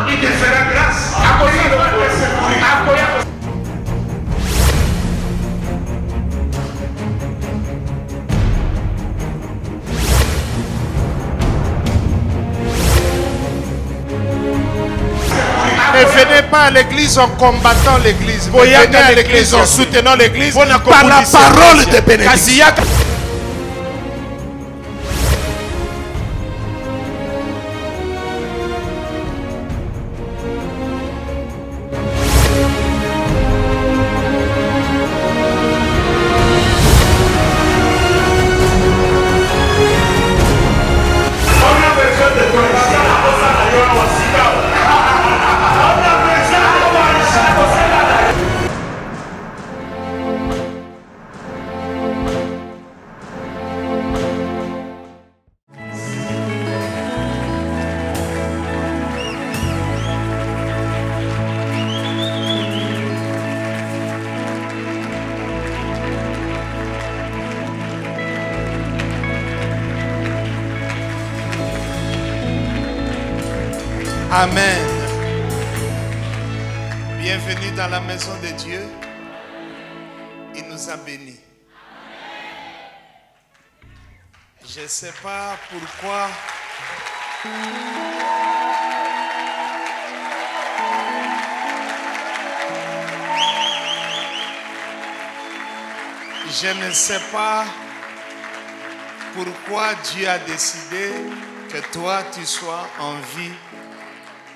il te fera grâce. Ne venez pas à l'église en combattant l'église. Venez à l'église en soutenant l'église par la parole de bénédiction. Amen. Bienvenue dans la maison de Dieu. Il nous a bénis. Je ne sais pas pourquoi. Je ne sais pas pourquoi Dieu a décidé que toi tu sois en vie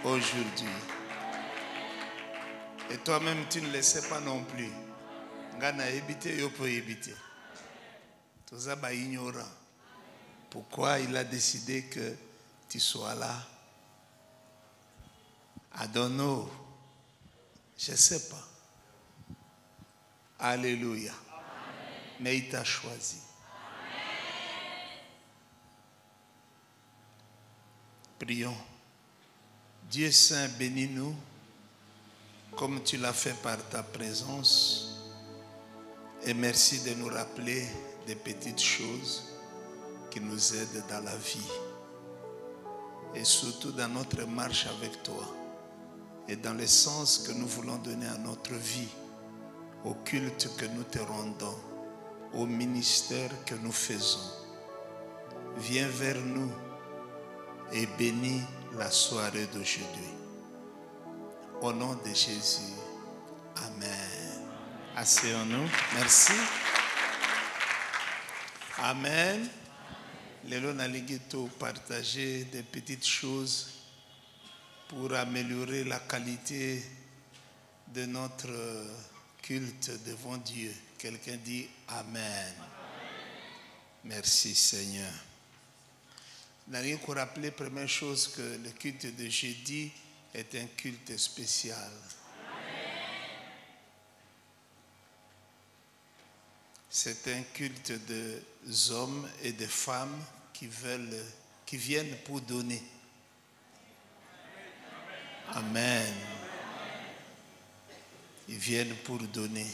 aujourd'hui. Et toi-même, tu ne le sais pas non plus. Ngana éviter, yo peut éviter. Tout ça, bah, ignorant. Pourquoi il a décidé que tu sois là? I don't know. Je ne sais pas. Alléluia. Mais il t'a choisi. Prions. Dieu Saint, bénis-nous comme tu l'as fait par ta présence. Et merci de nous rappeler des petites choses qui nous aident dans la vie. Et surtout dans notre marche avec toi. Et dans le sens que nous voulons donner à notre vie. Au culte que nous te rendons. Au ministère que nous faisons. Viens vers nous et bénis la soirée d'aujourd'hui. Au nom de Jésus. Amen. Asseyons-nous. Merci. Amen. Lelo naligito partager des petites choses pour améliorer la qualité de notre culte devant Dieu. Quelqu'un dit Amen. Merci Seigneur. N'allez pas rappeler, première chose, que le culte de jeudi est un culte spécial. C'est un culte des hommes et des femmes qui viennent pour donner. Amen. Ils viennent pour donner.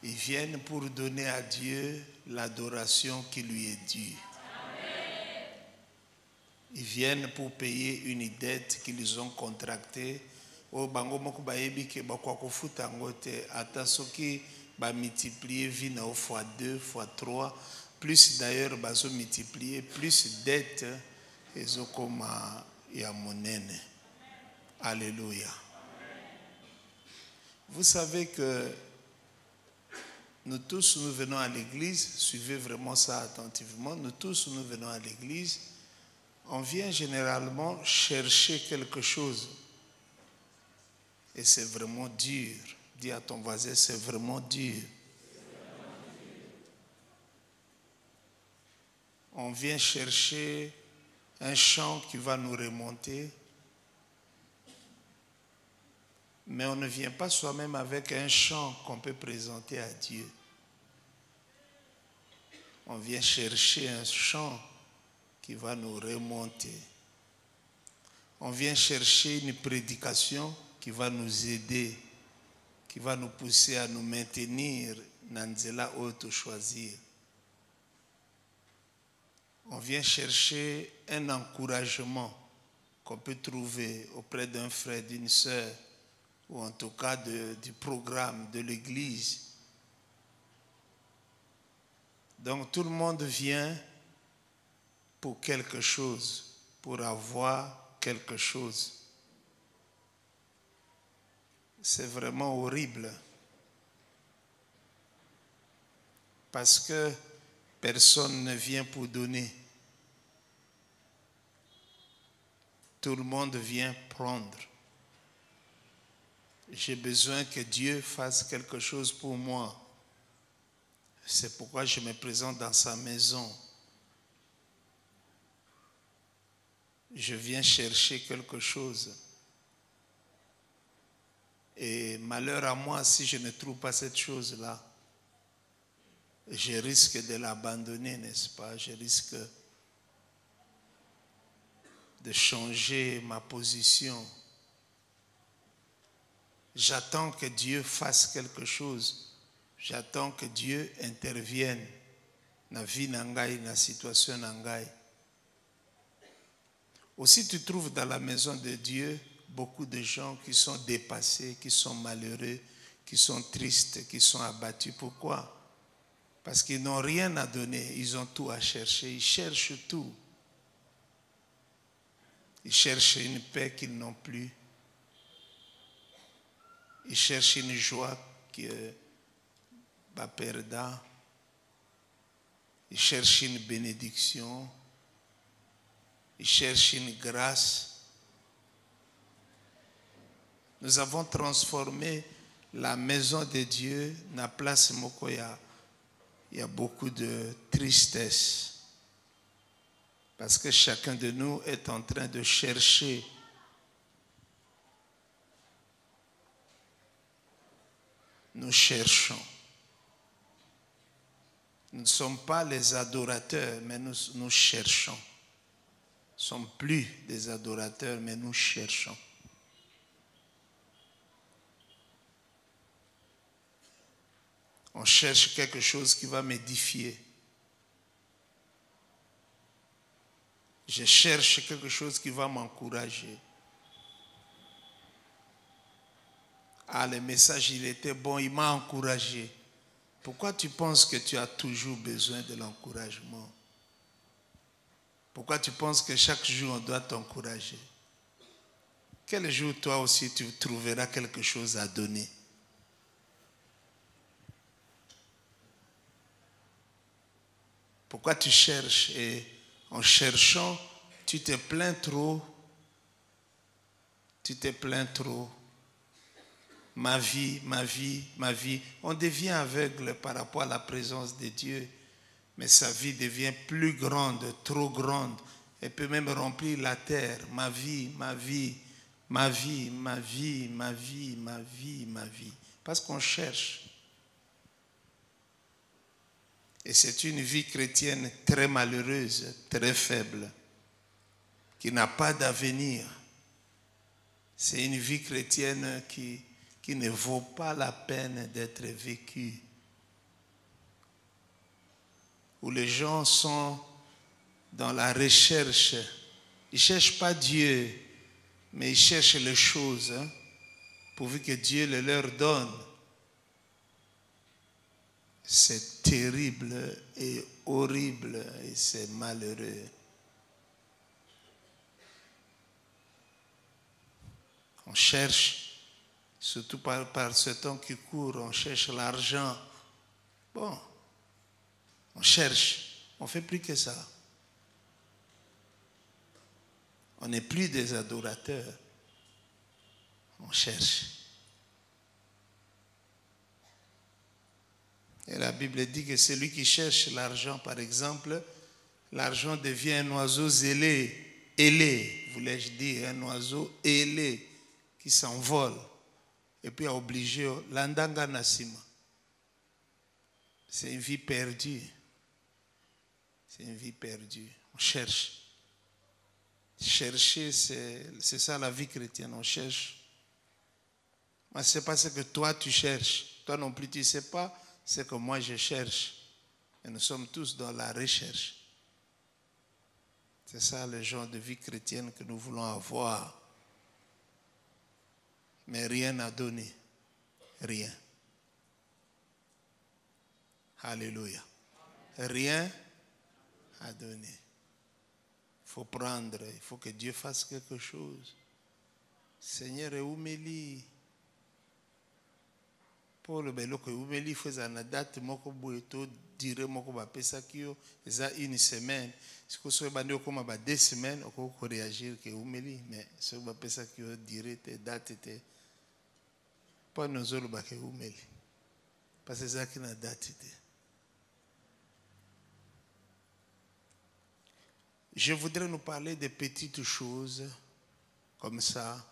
Ils viennent pour donner à Dieu l'adoration qui lui est due. Ils viennent pour payer une dette qu'ils ont contractée. Au bango moko bayebi ke bakwa futa ngote ata soki ba multiplier vina au fois 2 fois 3 plus d'ailleurs bazo multiplier plus dette ezokoma ya monene. Alléluia. Vous savez que nous tous nous venons à l'église, suivez vraiment ça attentivement, nous tous nous venons à l'église. On vient généralement chercher quelque chose. Et c'est vraiment dur. Dis à ton voisin, c'est vraiment dur. On vient chercher un chant qui va nous remonter. Mais on ne vient pas soi-même avec un chant qu'on peut présenter à Dieu. On vient chercher un chant qui va nous remonter. On vient chercher une prédication qui va nous aider, qui va nous pousser à nous maintenir dans nzela auto choisir. On vient chercher un encouragement qu'on peut trouver auprès d'un frère, d'une sœur, ou en tout cas du programme de l'Église. Donc tout le monde vient pour quelque chose, pour avoir quelque chose. C'est vraiment horrible. Parce que personne ne vient pour donner. Tout le monde vient prendre. J'ai besoin que Dieu fasse quelque chose pour moi. C'est pourquoi je me présente dans sa maison. Je viens chercher quelque chose. Et malheur à moi si je ne trouve pas cette chose-là. Je risque de l'abandonner, n'est-ce pas? Je risque de changer ma position. J'attends que Dieu fasse quelque chose. J'attends que Dieu intervienne dans la vie nangai, dans la situation nangai. Aussi, tu trouves dans la maison de Dieu beaucoup de gens qui sont dépassés, qui sont malheureux, qui sont tristes, qui sont abattus. Pourquoi? Parce qu'ils n'ont rien à donner, ils ont tout à chercher, ils cherchent tout. Ils cherchent une paix qu'ils n'ont plus. Ils cherchent une joie qui est perda. Ils cherchent une bénédiction. Ils cherchent une grâce. Nous avons transformé la maison de Dieu dans la place Mokoya. Il y a beaucoup de tristesse. Parce que chacun de nous est en train de chercher. Nous cherchons. Nous ne sommes pas les adorateurs, mais nous cherchons. Nous ne sommes plus des adorateurs, mais nous cherchons. On cherche quelque chose qui va m'édifier. Je cherche quelque chose qui va m'encourager. Ah, le message, il était bon, il m'a encouragé. Pourquoi tu penses que tu as toujours besoin de l'encouragement? Pourquoi tu penses que chaque jour, on doit t'encourager? Quel jour, toi aussi, tu trouveras quelque chose à donner? Pourquoi tu cherches? Et en cherchant, tu te plains trop. Tu te plains trop. Ma vie, ma vie, ma vie. On devient aveugle par rapport à la présence de Dieu. Mais sa vie devient plus grande, trop grande. Elle peut même remplir la terre. Ma vie, ma vie, ma vie, ma vie, ma vie, ma vie, ma vie. Parce qu'on cherche. Et c'est une vie chrétienne très malheureuse, très faible, qui n'a pas d'avenir. C'est une vie chrétienne qui ne vaut pas la peine d'être vécue. Où les gens sont dans la recherche. Ils ne cherchent pas Dieu, mais ils cherchent les choses, pourvu que Dieu les leur donne. C'est terrible et horrible et c'est malheureux. On cherche, surtout par ce temps qui court, on cherche l'argent. Bon, on cherche, on ne fait plus que ça. On n'est plus des adorateurs. On cherche. Et la Bible dit que celui qui cherche l'argent, par exemple, l'argent devient un oiseau zélé, ailé, voulais-je dire, un oiseau ailé qui s'envole et puis obligé l'andanga nasima. C'est une vie perdue. C'est une vie perdue. On cherche. Chercher, c'est ça la vie chrétienne. On cherche. Mais ce n'est pas ce que toi tu cherches. Toi non plus tu ne sais pas ce que moi je cherche. Et nous sommes tous dans la recherche. C'est ça le genre de vie chrétienne que nous voulons avoir. Mais rien n'a donné. Rien. Alléluia. Rien à donner. Il faut prendre, il faut que Dieu fasse quelque chose. Seigneur, umeli. Paul beloko umeli faisait la date moko boeto dire moko ba pesa kio za une semaine. Si vous soyez bandé comme ba 2 semaines, on peut réagir que umeli, mais ce ba pesa kio dire te date te pas nous autres ba que umeli. Parce que ça qui na date te. Je voudrais nous parler de petites choses comme ça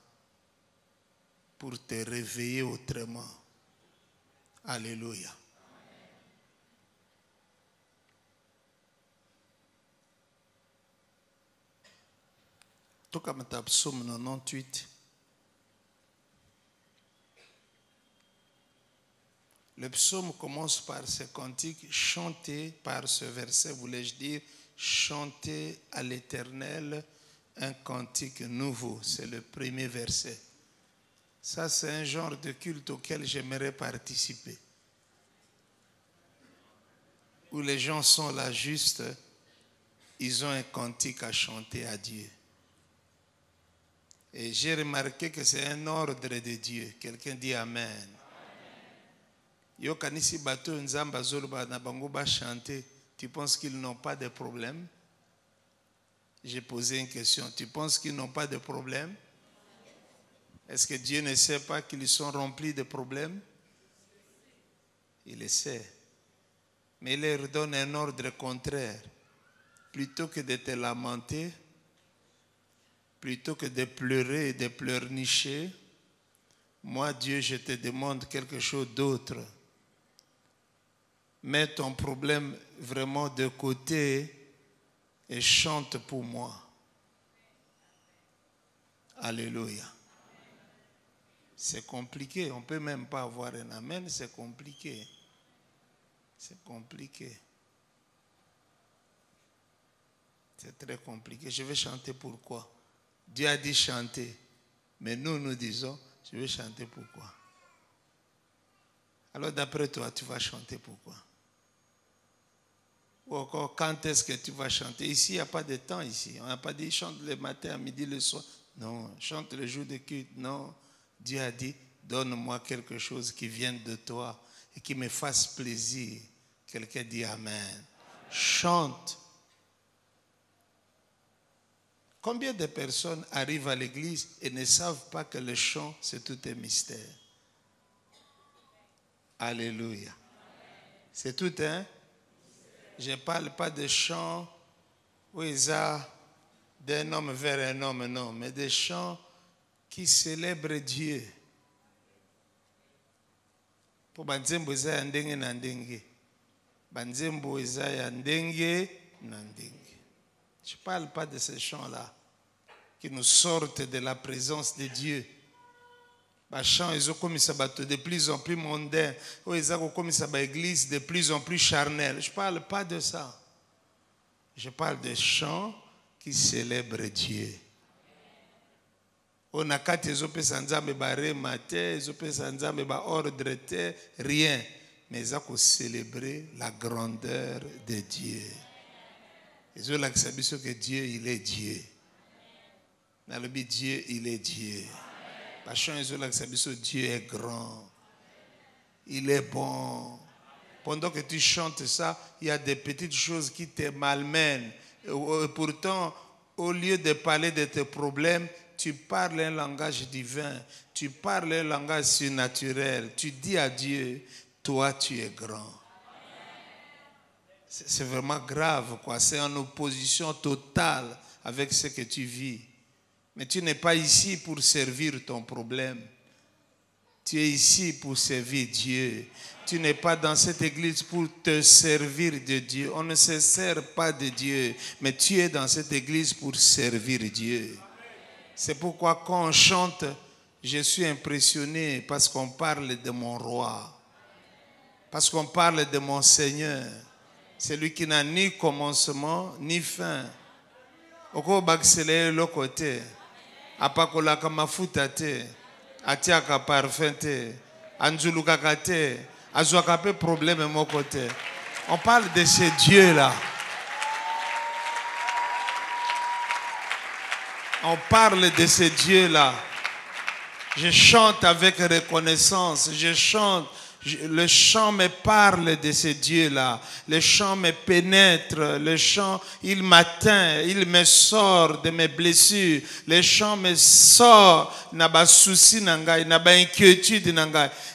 pour te réveiller autrement. Alléluia. Tout comme ta psaume 98. Le psaume commence par ce cantique, chanter par ce verset, voulais-je dire, chanter à l'Éternel un cantique nouveau. C'est le premier verset. Ça, c'est un genre de culte auquel j'aimerais participer. Où les gens sont là juste, ils ont un cantique à chanter à Dieu. Et j'ai remarqué que c'est un ordre de Dieu. Quelqu'un dit Amen. Yo kanisi bato nzamba zoloba na bango ba chanter. Tu penses qu'ils n'ont pas de problème? J'ai posé une question. Tu penses qu'ils n'ont pas de problème? Est-ce que Dieu ne sait pas qu'ils sont remplis de problèmes? Il le sait. Mais il leur donne un ordre contraire. Plutôt que de te lamenter, plutôt que de pleurer et de pleurnicher, moi, Dieu, je te demande quelque chose d'autre. Mets ton problème vraiment de côté et chante pour moi. Alléluia. C'est compliqué. On ne peut même pas avoir un amen. C'est compliqué. C'est compliqué. C'est très compliqué. Je vais chanter pourquoi? Dieu a dit chanter. Mais nous, nous disons, je vais chanter pourquoi? Alors d'après toi, tu vas chanter pourquoi? Ou encore, quand est-ce que tu vas chanter? Ici, il n'y a pas de temps ici. On n'a pas dit chante le matin, à midi, le soir. Non, chante le jour de culte. Non. Dieu a dit, donne-moi quelque chose qui vienne de toi et qui me fasse plaisir. Quelqu'un dit Amen. Chante. Combien de personnes arrivent à l'église et ne savent pas que le chant, c'est tout un mystère? Alléluia. C'est tout un. Je ne parle pas de chants où ils ont d'un homme vers un homme, non, mais des chants qui célèbrent Dieu. Pour banzembo eza ya ndenge na ndenge. Banzembo eza ya ndenge na ndenge. Je ne parle pas de ces chants-là qui nous sortent de la présence de Dieu. Les chants, ils ont commis ça de plus en plus mondains. Ils ont commis ça l'église de plus en plus charnelle. Je ne parle pas de ça. Je parle de chants qui célèbrent Dieu. On a quatre nzambe ba remate, nzambe ba ordre te, rien. Mais ils ont célébré la grandeur de Dieu. Ils ont l'accepté que Dieu, il est Dieu. Dans le but, Dieu, il est Dieu. Dieu est grand. Il est bon. Pendant que tu chantes ça, il y a des petites choses qui te malmènent. Et pourtant, au lieu de parler de tes problèmes, tu parles un langage divin. Tu parles un langage surnaturel. Tu dis à Dieu, toi tu es grand. C'est vraiment grave, quoi. C'est en opposition totale avec ce que tu vis. Mais tu n'es pas ici pour servir ton problème. Tu es ici pour servir Dieu. Tu n'es pas dans cette église pour te servir de Dieu. On ne se sert pas de Dieu, mais tu es dans cette église pour servir Dieu. C'est pourquoi quand on chante, je suis impressionné parce qu'on parle de mon roi. Parce qu'on parle de mon Seigneur. Celui qui n'a ni commencement ni fin. Oko baksele le côté. Apakola kamafuta te. Atiaka parfum te. Anjuluka te. Azwaka pe problème mon côté. On parle de ce Dieu-là. On parle de ce Dieu-là. Je chante avec reconnaissance. Je chante. Le chant me parle de ce Dieu-là. Le chant me pénètre. Le chant, il m'atteint. Il me sort de mes blessures. Le chant me sort. N'a pas souci, n'a pas inquiétude.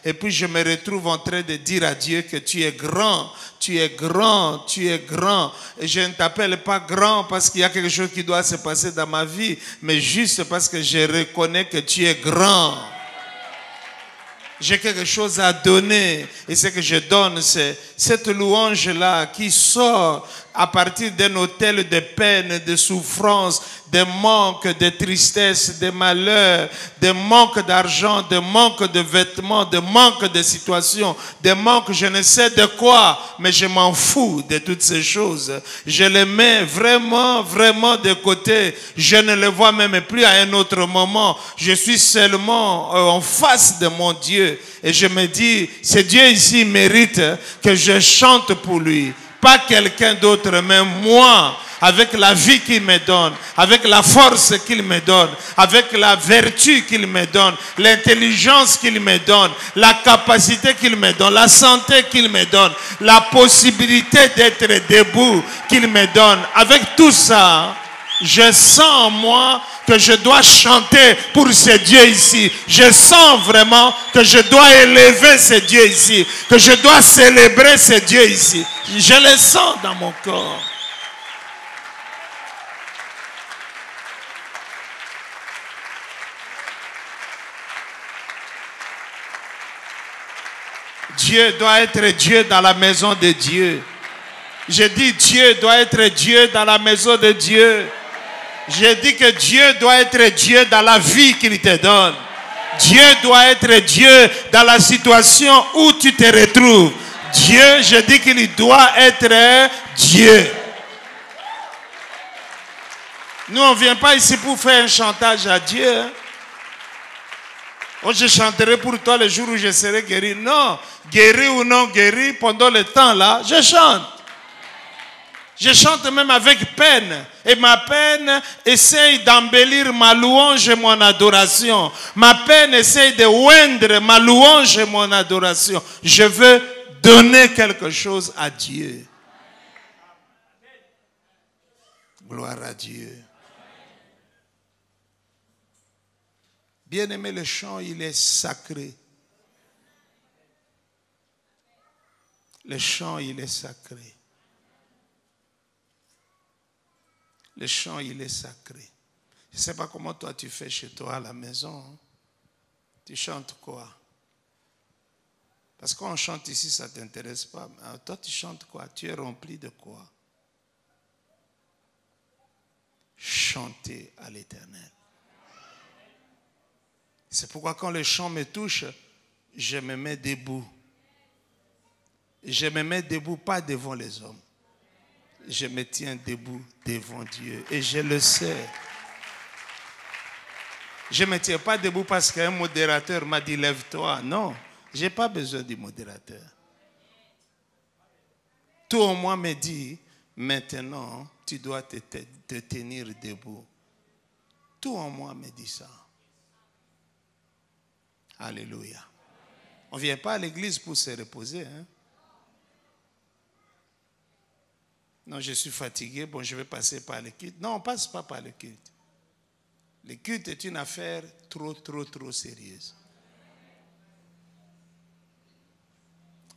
Et puis je me retrouve en train de dire à Dieu que tu es grand. Tu es grand, tu es grand. Et je ne t'appelle pas grand parce qu'il y a quelque chose qui doit se passer dans ma vie, mais juste parce que je reconnais que tu es grand. J'ai quelque chose à donner et ce que je donne, c'est cette louange-là qui sort à partir d'un hôtel de peine, de souffrance, de manque, de tristesse, de malheur, de manque d'argent, de manque de vêtements, de manque de situation, de manque je ne sais de quoi, mais je m'en fous de toutes ces choses. Je les mets vraiment, vraiment de côté. Je ne les vois même plus à un autre moment. Je suis seulement en face de mon Dieu et je me dis, ce Dieu ici mérite que je chante pour lui. Pas quelqu'un d'autre, mais moi, avec la vie qu'il me donne, avec la force qu'il me donne, avec la vertu qu'il me donne, l'intelligence qu'il me donne, la capacité qu'il me donne, la santé qu'il me donne, la possibilité d'être debout qu'il me donne. Avec tout ça, je sens en moi que je dois chanter pour ce Dieu ici. Je sens vraiment que je dois élever ce Dieu ici, que je dois célébrer ce Dieu ici. Je le sens dans mon corps. Dieu doit être Dieu dans la maison de Dieu. Je dis Dieu doit être Dieu dans la maison de Dieu. Je dis que Dieu doit être Dieu dans la vie qu'il te donne. Dieu doit être Dieu dans la situation où tu te retrouves. Dieu, je dis qu'il doit être Dieu. Nous, on ne vient pas ici pour faire un chantage à Dieu. Oh, je chanterai pour toi le jour où je serai guéri. Non, guéri ou non guéri, pendant le temps là, je chante. Je chante même avec peine. Et ma peine essaye d'embellir ma louange et mon adoration. Ma peine essaye de oindre ma louange et mon adoration. Je veux donner quelque chose à Dieu. Gloire à Dieu. Bien-aimé, le chant, il est sacré. Le chant, il est sacré. Le chant, il est sacré. Je ne sais pas comment toi tu fais chez toi à la maison. Tu chantes quoi? Parce qu'on chante ici, ça ne t'intéresse pas. Mais toi, tu chantes quoi? Tu es rempli de quoi? Chanter à l'Éternel. C'est pourquoi quand le chant me touche, je me mets debout. Je me mets debout, pas devant les hommes. Je me tiens debout devant Dieu. Et je le sais. Je ne me tiens pas debout parce qu'un modérateur m'a dit lève-toi. Non, je n'ai pas besoin du modérateur. Tout au moins me dit maintenant tu dois te tenir debout. Tout en moi me dit ça. Alléluia. On ne vient pas à l'église pour se reposer. Hein? Non, je suis fatigué, bon, je vais passer par le culte. Non, on ne passe pas par le culte. Le culte est une affaire trop sérieuse.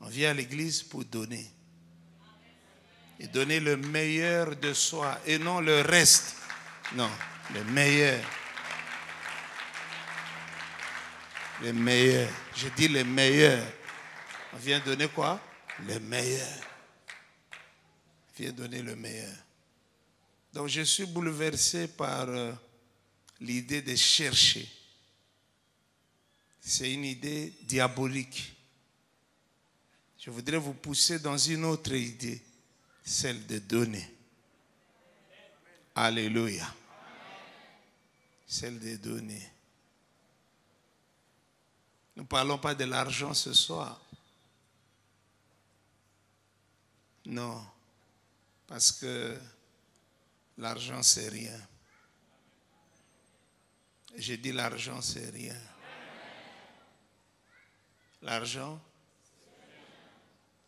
On vient à l'église pour donner. Et donner le meilleur de soi et non le reste. Non, le meilleur. Le meilleur. Je dis le meilleur. On vient donner quoi? Le meilleur. On vient donner le meilleur. Donc je suis bouleversé par l'idée de chercher. C'est une idée diabolique. Je voudrais vous pousser dans une autre idée, celle de donner. Alléluia. Celle des données. Nous ne parlons pas de l'argent ce soir. Non. Parce que l'argent, c'est rien. J'ai dit l'argent, c'est rien. L'argent,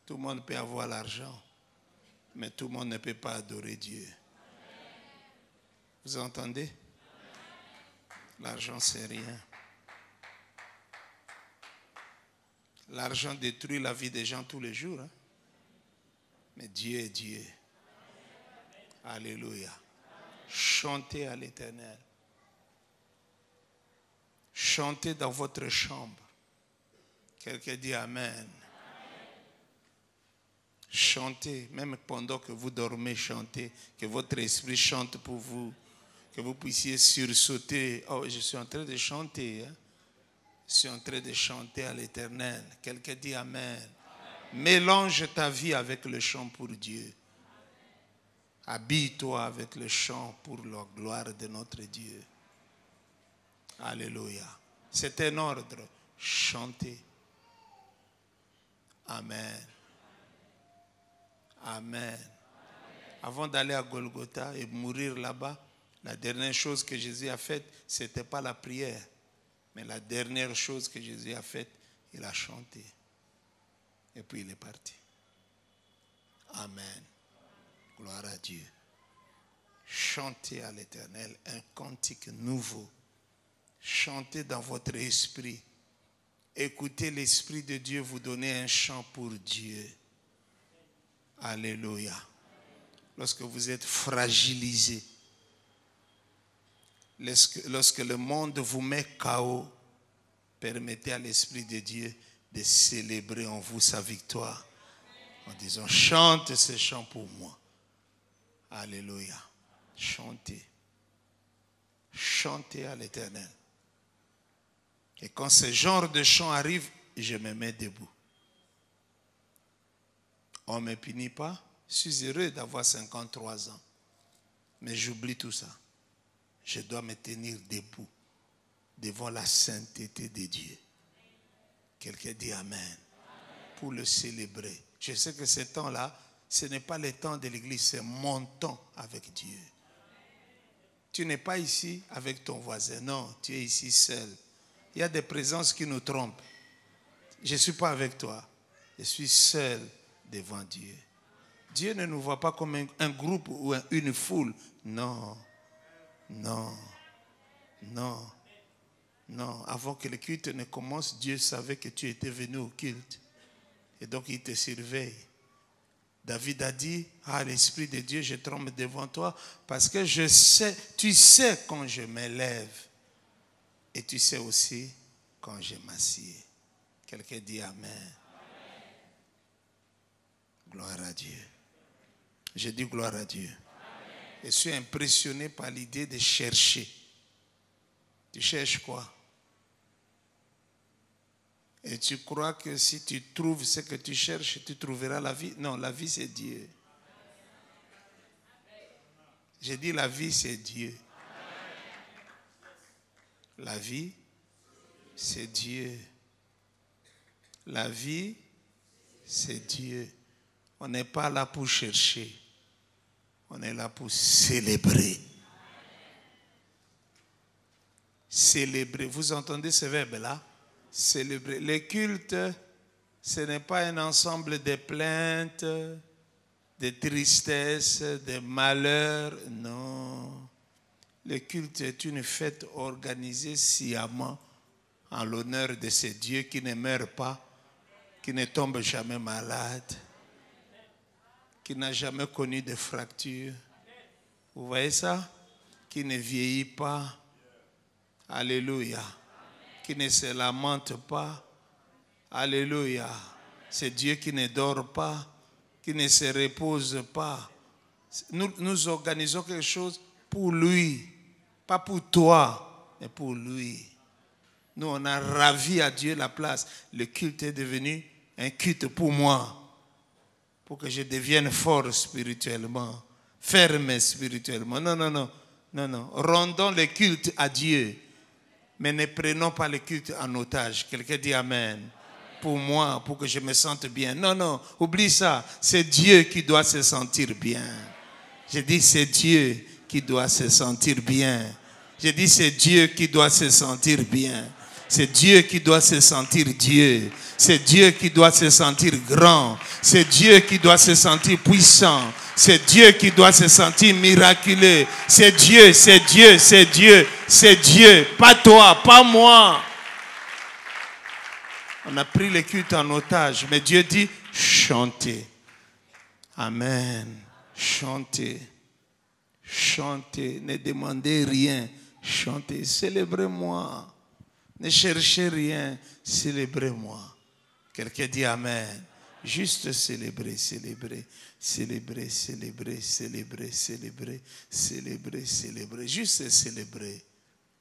tout le monde peut avoir l'argent, mais tout le monde ne peut pas adorer Dieu. Vous entendez? L'argent, c'est rien. L'argent détruit la vie des gens tous les jours. Hein? Mais Dieu est Dieu. Alléluia. Chantez à l'Éternel. Chantez dans votre chambre. Quelqu'un dit Amen. Chantez, même pendant que vous dormez, chantez. Que votre esprit chante pour vous. Que vous puissiez sursauter. Oh, je suis en train de chanter. Hein? Je suis en train de chanter à l'Éternel. Quelqu'un dit Amen. Mélange ta vie avec le chant pour Dieu. Habille-toi avec le chant pour la gloire de notre Dieu. Alléluia. C'est un ordre. Chantez. Amen. Amen. Avant d'aller à Golgotha et mourir là-bas, la dernière chose que Jésus a faite, ce n'était pas la prière. Mais la dernière chose que Jésus a faite, il a chanté. Et puis il est parti. Amen. Gloire à Dieu. Chantez à l'Éternel un cantique nouveau. Chantez dans votre esprit. Écoutez l'Esprit de Dieu vous donner un chant pour Dieu. Alléluia. Lorsque vous êtes fragilisé, lorsque le monde vous met KO, permettez à l'Esprit de Dieu de célébrer en vous sa victoire. En disant, chante ce chant pour moi. Alléluia. Chantez. Chantez à l'Éternel. Et quand ce genre de chant arrive, je me mets debout. On ne me punit pas. Je suis heureux d'avoir 53 ans. Mais j'oublie tout ça. Je dois me tenir debout devant la sainteté de Dieu. Quelqu'un dit Amen. Pour le célébrer. Je sais que ce temps-là, ce n'est pas le temps de l'église, c'est mon temps avec Dieu. Tu n'es pas ici avec ton voisin. Non, tu es ici seul. Il y a des présences qui nous trompent. Je ne suis pas avec toi. Je suis seul devant Dieu. Dieu ne nous voit pas comme un groupe ou une foule. Non, non, non, non. Avant que le culte ne commence, Dieu savait que tu étais venu au culte. Et donc il te surveille. David a dit, l'Esprit de Dieu, je tremble devant toi parce que je sais, tu sais quand je m'élève. Et tu sais aussi quand je m'assieds. Quelqu'un dit Amen. Amen. Gloire à Dieu. Je dis gloire à Dieu. Amen. Je suis impressionné par l'idée de chercher. Tu cherches quoi? Et tu crois que si tu trouves ce que tu cherches, tu trouveras la vie? Non, la vie c'est Dieu. J'ai dit la vie c'est Dieu. La vie, c'est Dieu. La vie, c'est Dieu. On n'est pas là pour chercher. On est là pour célébrer. Célébrer. Vous entendez ce verbe-là? Célébrer. Le culte, ce n'est pas un ensemble de plaintes, de tristesse, de malheurs. Non. Le culte est une fête organisée sciemment en l'honneur de ce Dieu qui ne meurt pas, qui ne tombe jamais malade, qui n'a jamais connu de fracture. Vous voyez ça? Qui ne vieillit pas. Alléluia. Qui ne se lamente pas. Alléluia. C'est Dieu qui ne dort pas, qui ne se repose pas. Nous organisons quelque chose pour lui. Pas pour toi, mais pour lui. Nous, on a ravi à Dieu la place. Le culte est devenu un culte pour moi. Pour que je devienne fort spirituellement. fermés spirituellement. Non, non, non. Non, non. Rendons le culte à Dieu. Mais ne prenons pas le culte en otage. Quelqu'un dit Amen. Pour moi, pour que je me sente bien. Non, non, oublie ça. C'est Dieu qui doit se sentir bien. Je dis c'est Dieu qui doit se sentir bien. Je dis c'est Dieu qui doit se sentir bien. C'est Dieu qui doit se sentir Dieu. C'est Dieu qui doit se sentir grand. C'est Dieu qui doit se sentir puissant. C'est Dieu qui doit se sentir miraculeux. C'est Dieu, c'est Dieu, c'est Dieu, c'est Dieu. Pas toi, pas moi. On a pris le culte en otage. Mais Dieu dit, chantez. Amen. Chantez. Chantez. Ne demandez rien. Chantez. Célébrez-moi. Ne cherchez rien. Célébrez-moi. Quelqu'un dit Amen. Juste célébrer, célébrer, célébrer, célébrer, célébrer, célébrer, célébrer, célébrer. Juste célébrer.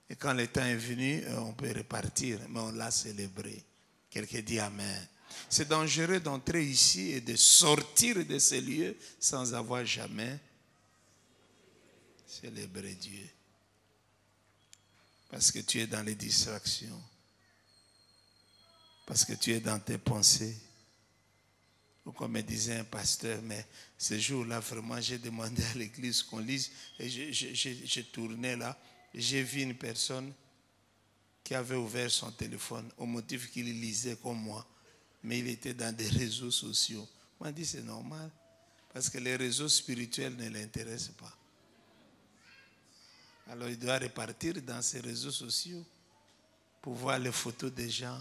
Et quand le temps est venu, on peut repartir. Mais on l'a célébré. Quelqu'un dit Amen. C'est dangereux d'entrer ici et de sortir de ces lieux sans avoir jamais célébré Dieu. Parce que tu es dans les distractions. Parce que tu es dans tes pensées. Ou comme me disait un pasteur, mais ce jour-là, vraiment, j'ai demandé à l'église qu'on lise. Et je tournais là. J'ai vu une personne qui avait ouvert son téléphone au motif qu'il lisait comme moi. Mais il était dans des réseaux sociaux. Moi, je dis c'est normal. Parce que les réseaux spirituels ne l'intéressent pas. Alors il doit repartir dans ces réseaux sociaux pour voir les photos des gens,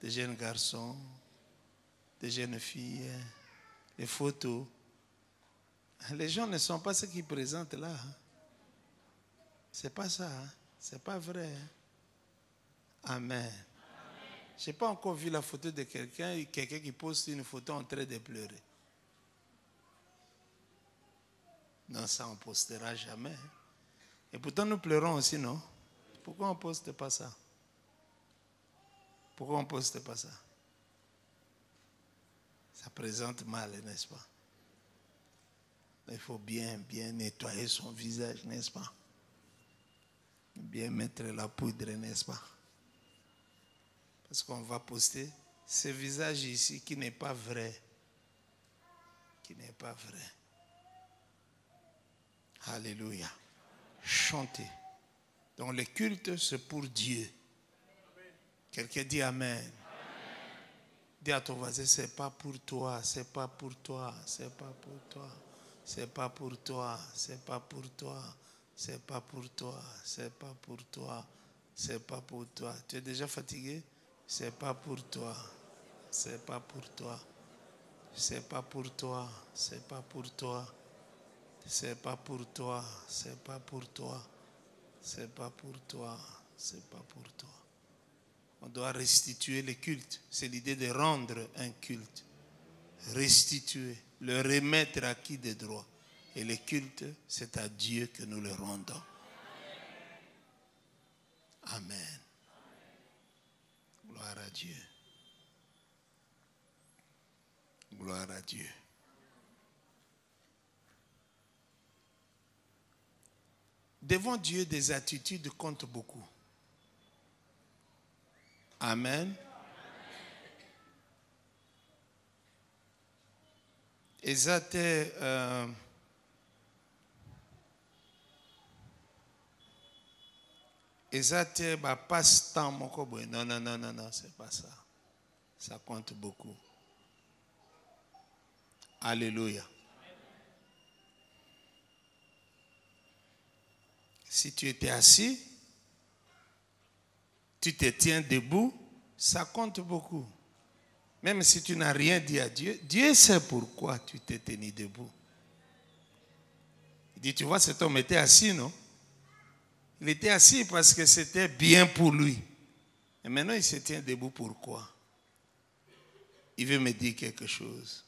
des jeunes garçons, des jeunes filles, les photos. Les gens ne sont pas ceux qui présentent là. C'est pas ça. C'est pas vrai. Amen. Je n'ai pas encore vu la photo de quelqu'un qui poste une photo en train de pleurer. Non, ça on ne postera jamais. Et pourtant nous pleurons aussi, non? Pourquoi on ne poste pas ça? Pourquoi on ne poste pas ça? Ça présente mal, n'est-ce pas? Il faut bien nettoyer son visage, n'est-ce pas? Bien mettre la poudre, n'est-ce pas? Parce qu'on va poster ce visage ici qui n'est pas vrai. Qui n'est pas vrai. Alléluia. Chantez. Donc le culte, c'est pour Dieu. Quelqu'un dit Amen. Dis à ton voisin, c'est pas pour toi, c'est pas pour toi, c'est pas pour toi, c'est pas pour toi, c'est pas pour toi, c'est pas pour toi, c'est pas pour toi, c'est pas pour toi. Tu es déjà fatigué? C'est pas pour toi, c'est pas pour toi, c'est pas pour toi, c'est pas pour toi, c'est pas pour toi, c'est pas pour toi, c'est pas pour toi, c'est pas pour toi. On doit restituer le culte. C'est l'idée de rendre un culte. Restituer, le remettre à qui de droit. Et le culte, c'est à Dieu que nous le rendons. Amen. Gloire à Dieu. Gloire à Dieu. Devant Dieu, des attitudes comptent beaucoup. Amen. Ezate passe-temps moko boye. Non, c'est pas ça. Ça compte beaucoup. Alléluia. Si tu étais assis, tu te tiens debout, ça compte beaucoup. Même si tu n'as rien dit à Dieu, Dieu sait pourquoi tu t'es tenu debout. Il dit, tu vois, cet homme était assis, non? Il était assis parce que c'était bien pour lui. Et maintenant, il se tient debout, pourquoi? Il veut me dire quelque chose.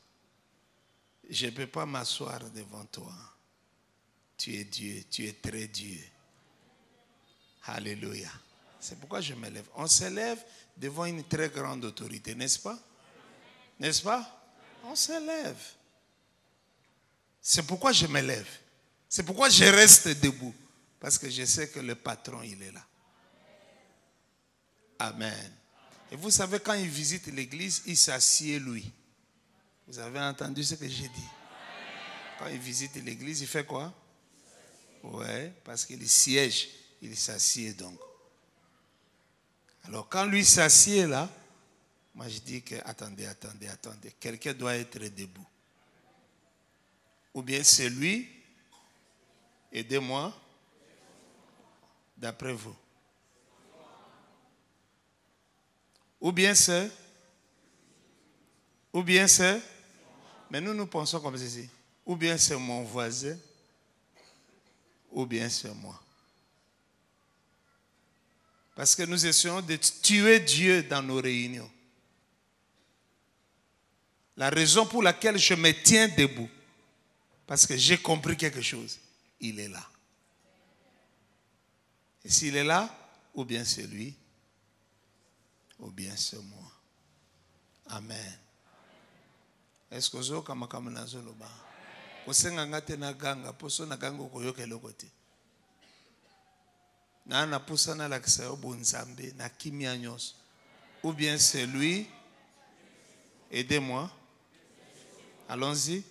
Je ne peux pas m'asseoir devant toi. Tu es Dieu, tu es très Dieu. Alléluia. C'est pourquoi je me lève. On se lève devant une très grande autorité, n'est-ce pas? N'est-ce pas? On se lève. C'est pourquoi je me lève. C'est pourquoi je reste debout. Parce que je sais que le patron, il est là. Amen. Et vous savez, quand il visite l'église, il s'assied lui. Vous avez entendu ce que j'ai dit? Quand il visite l'église, il fait quoi? Ouais, parce qu'il siège, il s'assied donc. Alors quand lui s'assied là, moi je dis que attendez, quelqu'un doit être debout. Ou bien c'est lui, aidez-moi, d'après vous. Ou bien c'est, mais nous pensons comme ceci. Ou bien c'est mon voisin, ou bien c'est moi. Parce que nous essayons de tuer Dieu dans nos réunions. La raison pour laquelle je me tiens debout, parce que j'ai compris quelque chose. Il est là. Et s'il est là, ou bien c'est lui, ou bien c'est moi. Amen. Est-ce que vous avez comme nazoloba? Kosenga ngate na ganga, poso na ganga koyoka eloko te. Na na pusa na lakisa yo bonzambe na kimia nyonso. Ou bien c'est lui, aidez-moi. Allons-y.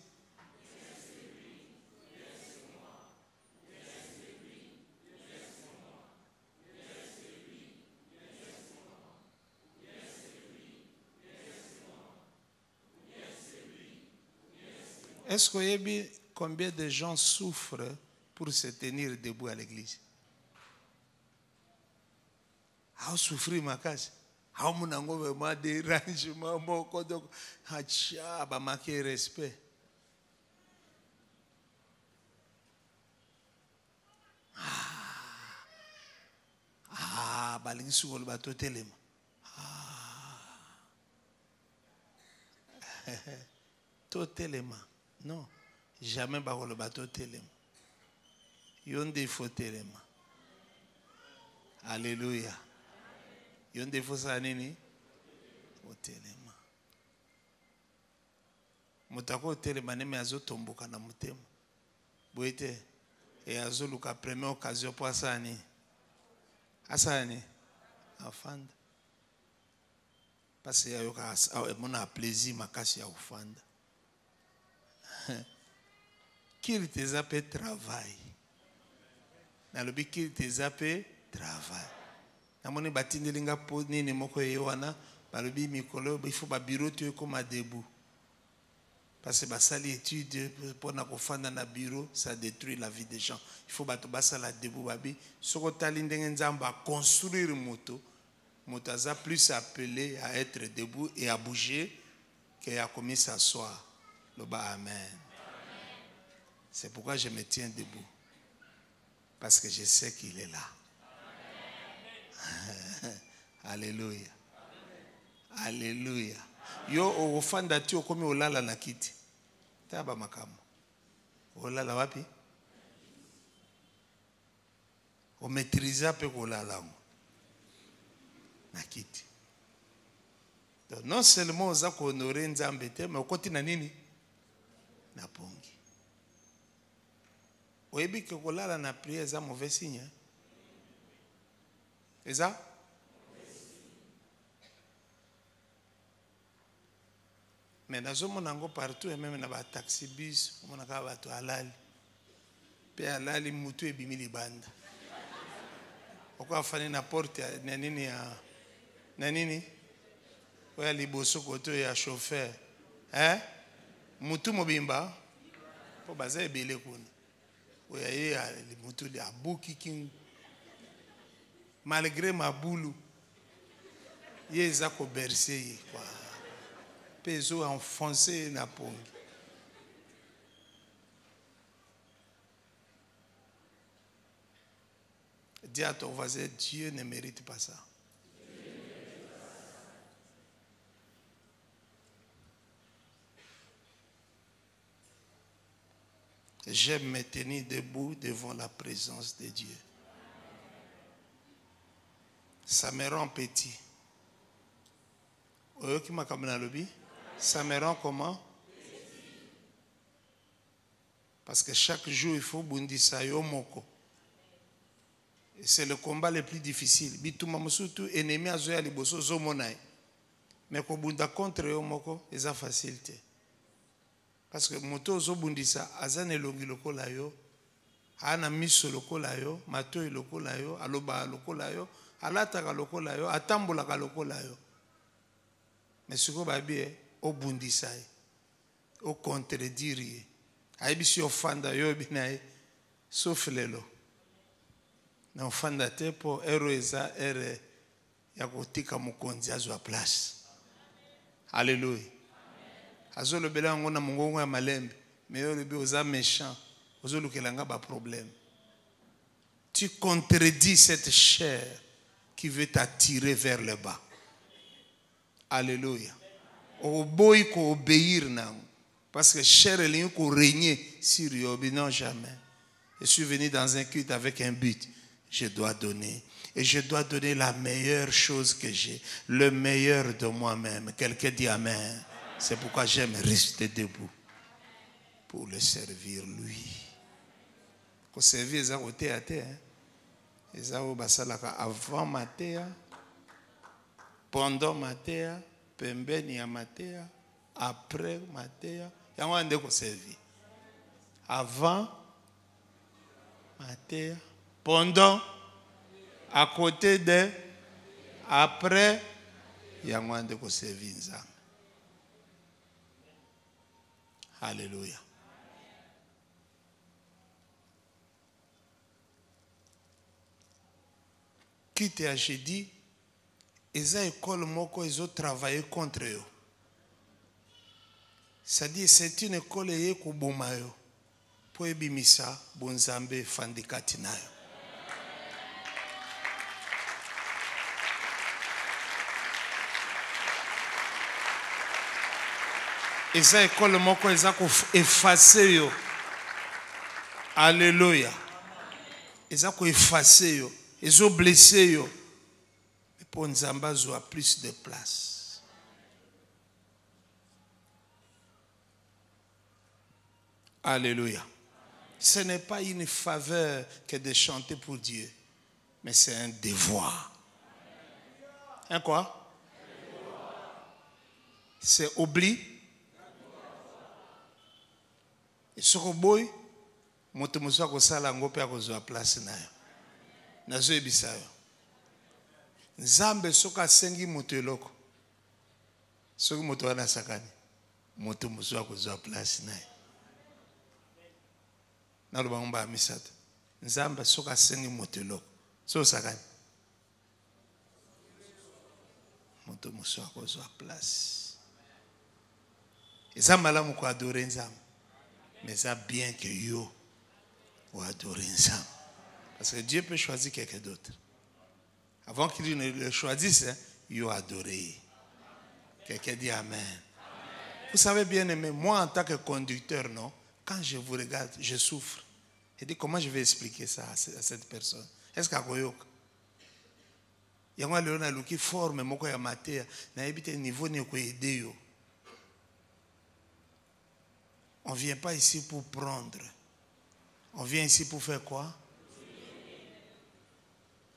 Est-ce que vous savez combien de gens souffrent pour se tenir debout à l'église? How souffrir ma case? How munango vraiment dérangement moko donc hacha ba manquer respect. Balingi sukolo bato telema. Totelema. Non, jamais bakolo bato telema. Yonde il faut telema. Alléluia. Yonde il faut ça nini? Telema. Mutako telema neme azo tomboka na mutema. Boite et azo luka première occasion pour asani. Asani afanda. Parce que mon a plaisir makasi ya ufanda. Qu'il te zappe travail. Na lobi qu'il te zappe travail. Na moni batindi linga po nini moko yewana balobi mikolo il faut ba bureau tu comme debout. Parce que basali étude pour na kofanda na bureau ça détruit la vie des gens. Il faut bato basala debout babi soko tali ndenge nzamba construire moto. Moto aza plus appelé à être debout et à bouger qu'à commis s'asseoir. Loba amen. C'est pourquoi je me tiens debout. Parce que je sais qu'il est là. Alléluia. Alléluia. Yo ofanda ti okomi olala na kiti. Taba makamu. Olala wapi? O maîtriser pe olala na kiti. Donc non seulement oza ko honorer nzambe te mais okoti na nini? Na pongi. Oyebi ke kolala na prière eza mauvais signe. Eza? Mais nazomona ngo partout et même na ba taxi bus, on a ka bato alali. Pe alali mutu ebimi libanda. Okwa fani na porte na nini ya na nini? Oya liboso koto ya chauffeur. Hein? Mutu mobimba po baza ebele kuna. Oya ye mutu li abuki king. Malgré ma boulou, ye za ko bercer quoi. Peso enfoncé na pongi. Dis à ton voisin, Dieu ne mérite pas ça. J'aime me tenir debout devant la présence de Dieu. Ça me rend petit. Ça me rend comment? Parce que chaque jour, il faut bundisa yo moko. Et c'est le combat le plus difficile. Bituma musutu ennemi azoya liboso zo monai. Mais ko bunda contre yo moko, eza facilité. Parce que moto zo bundisa azane longi lokola yo, ana miso lokola yo, matoi lokola yo, aloba lokola yo, alataka lokola yo, atambolaka lokola yo. Mais ce que babie o bundisa o contredire. Aibisi ofanda yo binae sauf lelo. Na ofanda te po ero eza ere ya kotika mukonzi azwa place. Alléluia. Azolo bela ngona mungongo ya malembe, mais yo lebe oza méchant, ozolo kelanga ba problème. Tu contredis cette chair qui veut t'attirer vers le bas. Alléluia. Oboyi ko obéir nango. Parce que cher et ligne qu'on régner sur Yobi, non jamais. Je suis venu dans un culte avec un but. Je dois donner. Et je dois donner la meilleure chose que j'ai. Le meilleur de moi-même. Quelqu'un dit Amen. C'est pourquoi j'aime rester debout. Pour le servir lui. Pour servir les côté à terre. Les avant matéa. Pendant matéa. Pembeni à matéa. Après matéa. Il y a un de servir. Avant matéa. Pendant. À côté de. Après. Il y a un de servir. Alléluia. Quitte à jeudi, ils ont école moko, ils ont travaillé contre eux. C'est-à-dire c'est une école qui est kobomayo pour ebimisa bonzambe fandikati nayo. Ils ont école moko, ils ont effacé yo. Alléluia. Ils ont effacé yo. Ils ont blessé yo. Et pour Nzamba a plus de place. Alléluia. Ce n'est pas une faveur que de chanter pour Dieu, mais c'est un devoir. Un quoi? C'est oubli. Et ce que boy, moto muso akosala ngope akozwa place nayo. Nazo ebisa yo. Nzambe soka sengi moto eloko. Soki moto wana sakani. Moto muso akozwa place nayo. Na lo bangomba misata. Nzambe soka sengi moto eloko. So sakani. Moto muso akozwa place. Eza malamu ko adorer Nzambe. Mais ça bien que yo ou adorer Nzambe. Parce que Dieu peut choisir quelqu'un d'autre. Avant qu'il ne le choisisse, yo adorer. Quelqu'un dit Amen. Amen. Vous savez bien aimé, moi en tant que conducteur, non, quand je vous regarde, je souffre. Je dis comment je vais expliquer ça à cette personne. Est-ce qu'à koyoka? Il y a un léon qui forme moko ya matéa, na ebité niveau ni ko aider yo. On ne vient pas ici pour prendre. On vient ici pour faire quoi?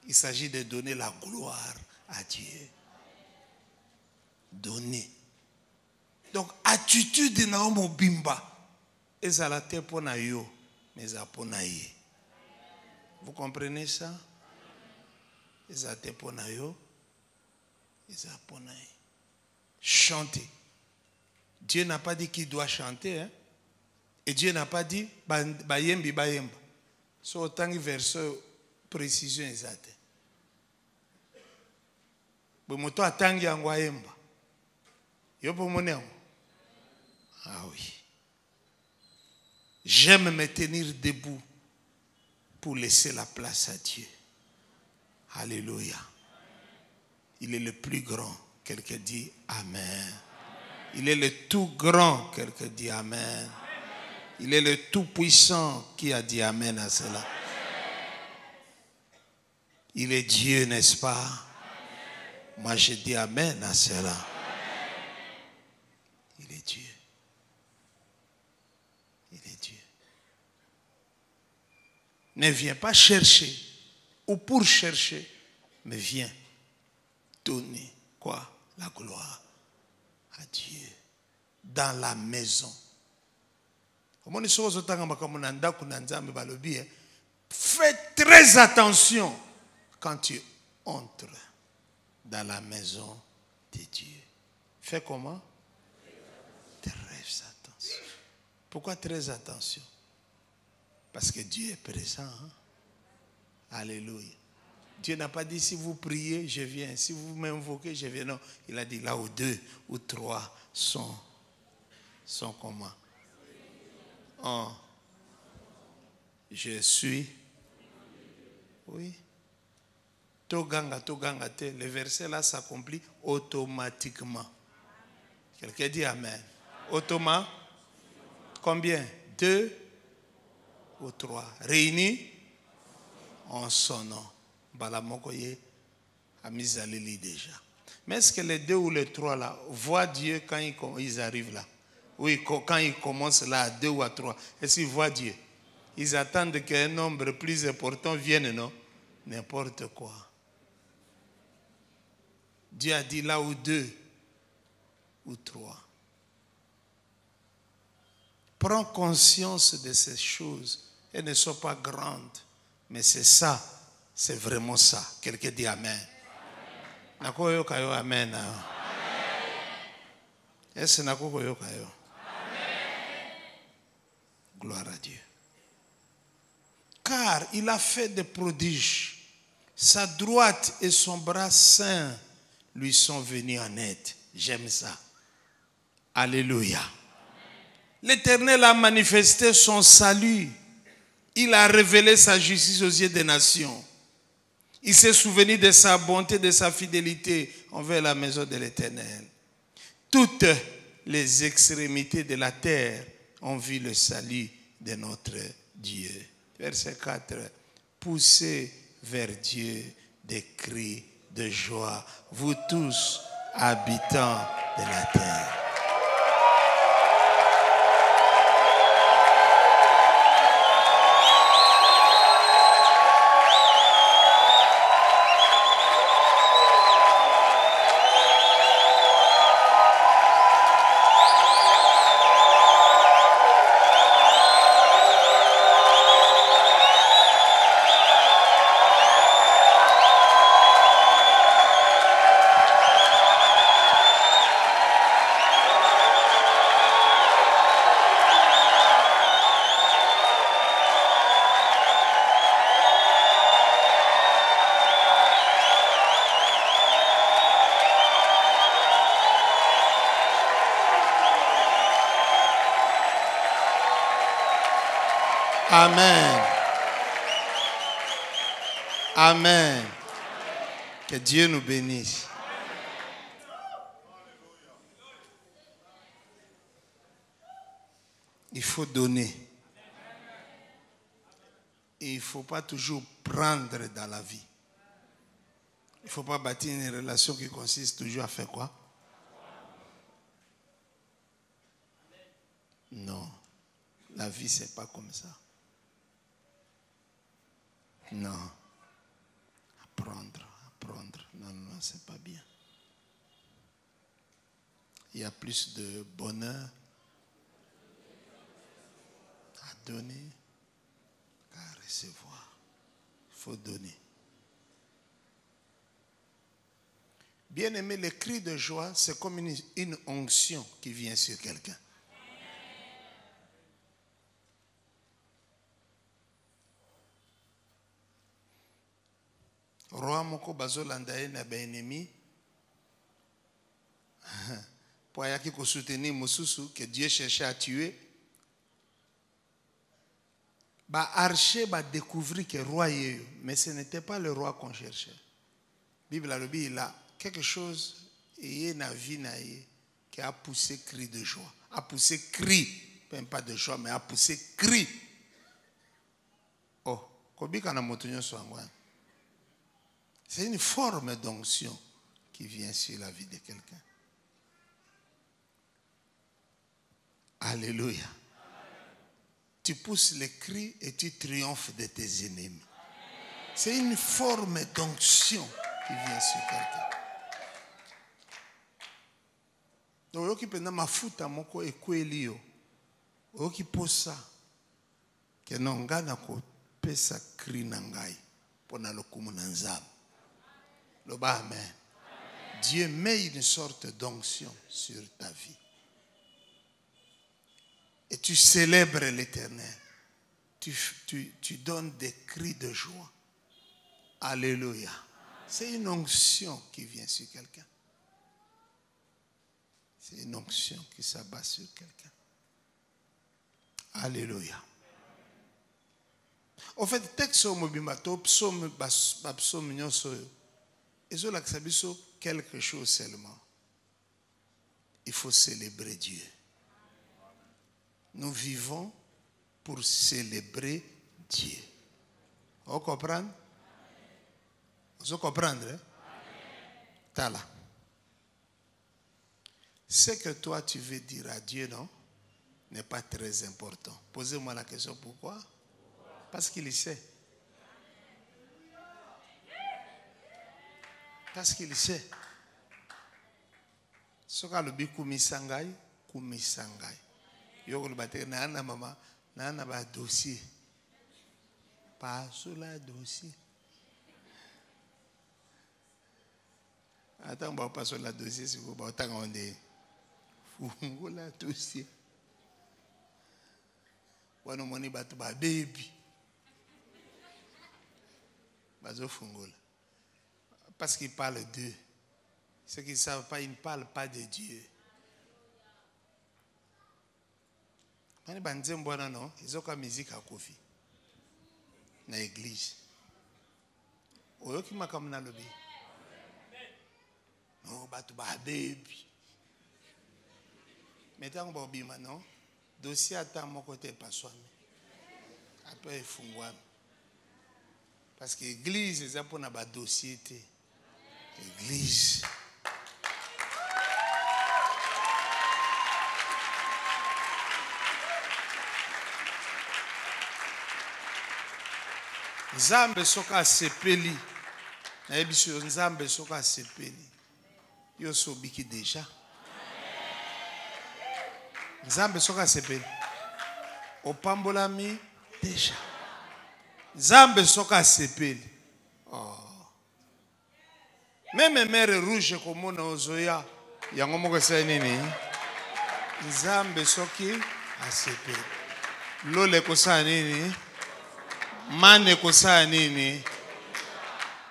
Il s'agit de donner la gloire à Dieu. Donner. Donc, attitude na omo bimba. Ezalate pona yo, mais apona ye. Vous comprenez ça? Ezalate pona yo, ezapona ye. Chanter. Dieu n'a pas dit qu'il doit chanter, hein? Et Dieu n'a pas dit bayembi bayemba. So autant verset précision exacte. Bo moto atangi yango ayemba. Yo po moneo. Ah oui. J'aime me tenir debout pour laisser la place à Dieu. Alléluia. Il est le plus grand. Quelqu'un dit Amen. Il est le tout grand. Quelqu'un dit Amen. Il est le tout-puissant qui a dit Amen à cela. Il est Dieu, n'est-ce pas? Moi, je dis Amen à cela. Il est Dieu. Il est Dieu. Ne viens pas chercher ou pour chercher, mais viens donner quoi? La gloire à Dieu dans la maison. Fais très attention quand tu entres dans la maison de Dieu. Fais comment? Très attention. Pourquoi très attention? Parce que Dieu est présent. Hein? Alléluia. Dieu n'a pas dit si vous priez, je viens. Si vous m'invoquez, je viens. Non, il a dit là où 2 ou 3 sont comment? Je suis. Oui. Toganga, le verset là s'accomplit automatiquement. Quelqu'un dit Amen. Automa. Combien? 2 ou 3. Réunis en son nom. Balamokoye a mis à l'île déjà. Mais est-ce que les 2 ou les 3 là voient Dieu quand ils arrivent là? Oui, quand ils commencent là à 2 ou à 3. Est-ce qu'ils voient Dieu? Ils attendent qu'un nombre plus important vienne, non? N'importe quoi. Dieu a dit là où 2 ou 3. Prends conscience de ces choses. Elles ne sont pas grandes. Mais c'est ça. C'est vraiment ça. Quelqu'un dit Amen. Amen. Amen. Est-ce que gloire à Dieu. Car il a fait des prodiges. Sa droite et son bras saint lui sont venus en aide. J'aime ça. Alléluia. L'Éternel a manifesté son salut. Il a révélé sa justice aux yeux des nations. Il s'est souvenu de sa bonté, de sa fidélité envers la maison de l'Éternel. Toutes les extrémités de la terre ont vu le salut de notre Dieu. Verset 4. Poussez vers Dieu des cris de joie, vous tous, habitants de la terre. Amen. Amen. Que Dieu nous bénisse. Il faut donner. Et il ne faut pas toujours prendre dans la vie. Il ne faut pas bâtir une relation qui consiste toujours à faire quoi? Non. La vie, ce n'est pas comme ça. Non. Apprendre. Non, c'est pas bien. Il y a plus de bonheur à donner qu'à recevoir. Il faut donner. Bien aimé, le cri de joie, c'est comme une onction qui vient sur quelqu'un. Roi moko bazolanda ye na ennemi pour ayaki ko soutenir mosusu que Dieu cherchait à tuer. Ba archer ba découvrir que roi est, mais ce n'était pas le roi qu'on cherchait. Bible a dit il a quelque chose et na vie na ye qui a poussé cri de joie, a poussé cri, même pas de joie mais a poussé cri. Oh, kobika na motonyo swangwa. C'est une forme d'onction qui vient sur la vie de quelqu'un. Alléluia. tu pousses les cris et tu triomphes de tes ennemis. C'est une forme d'onction qui vient sur quelqu'un. Donc, yoki pena mafuta moko ekweli yo. Yoki posa ke nonga na ko pesa cri na ngai pona lokumu na nzambe. Loba amen. Dieu met une sorte d'onction sur ta vie. Et tu célèbres l'Éternel. Tu donnes des cris de joie. Alléluia. C'est une onction qui vient sur quelqu'un. C'est une onction qui s'abat sur quelqu'un. Alléluia. En fait, texte au mobimato, psaume nyoso, ils ont l'accepté quelque chose seulement. Il faut célébrer Dieu. Nous vivons pour célébrer Dieu. Vous comprenez? Vous comprenez? Tala. Ce que toi tu veux dire à Dieu, non, n'est pas très important. Posez-moi la question, pourquoi? Parce qu'il sait. Parce qu'il sait. Ce que le bikumisangai, kumisangai. Yo le bate na na mama na na ba dossier. Pas sur la dossier. Attends, on pas sur la dossier si vous pas tant on est. Fungo la dossier. Wana moni batu ba baby. Bazo fungola. Parce qu'ils parlent d'eux. Ceux qui ne savent pas, ils ne parlent pas de Dieu. Ils ont la musique à Kofi. Dans l'église. Ils ont la comme dans le lobby. Non, batu ba baby. Maintenant, on va non. Dossier à mon côté pas soi. Après, il faut voir. Parce que l'église, c'est pour un dossier. L'église. Nzambe soka sepeli. Na ebiso nzambe soka sepeli. Yo sobiki déjà. Nzambe soka sepeli. Opambolami déjà. Nzambe soka sepeli. Oh. Même mère rouge comme na ozoya. Yango moko sa nini? Nzambe soki asepeli. Lole ko sa nini? Mane ko sa nini?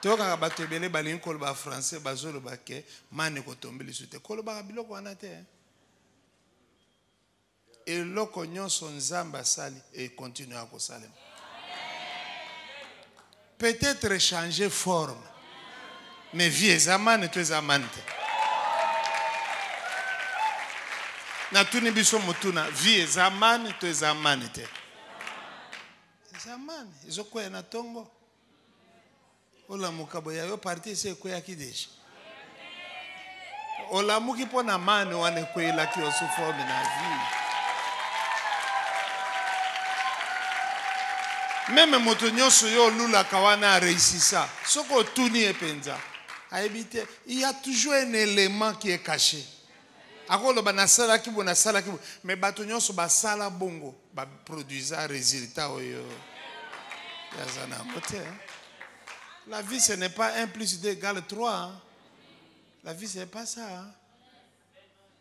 Toka bato ebele balingi koloba français bazoloba ke mane ko tombeli sute. Koloba biloko wana te. Eloko nyonso nzambe asali et continue à kosala. Peut-être changer forme. Mais vie zamane to zamane te. Na tuni biso mutuna vie zamane to zamane te. Zamane, ils ont quoi na tongo? Ola mukaboya yo parti se quoi ki deja. Ola muki pona mane wane ko ila ki osu forme na vie. Même moto nyonso yo lula kawana réussi ça. Soko tuni epenza. A éviter, il y a toujours un élément qui est caché. Akolo banasala ki bonasala ki mais bato nyonso basala bongo ba produisa résultat oyo. La vie, ce n'est pas 1 plus 2 égale 3. Hein. La vie, ce n'est pas ça. Hein.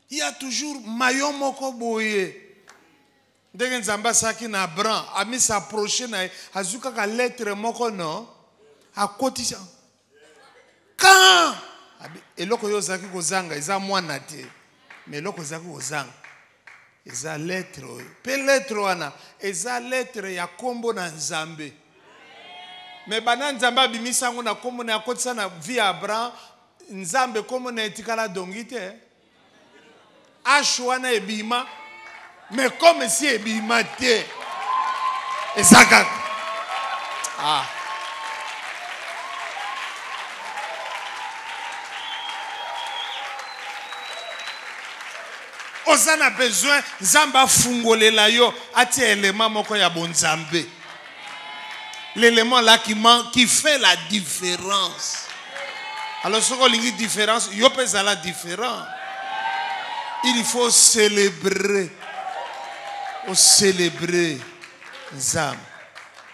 Il y a toujours maillon moko boye. Dès que Nzamba saki na Abraham, a mis s'approcher na azuka ka lettre moko non. A côté quand et loko yo zaki ko zanga, isa mwana te. Mais loko zaki ko zanga. Eza lettre. Pe lettre wana, eza lettre ya kombo na Nzambe. Mais bana Nzamba bimisango na kombo na kotisa na vie Abraham, Nzambe kombo na etikala dongite. Ashwana ebima, mais comme si ebima te. Ezaka. Ah. Osana besoin Zamba fungolela yo ati élément moko ya bonzambe. L'élément là qui fait la différence. Alors ce qu'on dit différence, yo pesa la différence. Il faut célébrer. Au célébrer Nzam.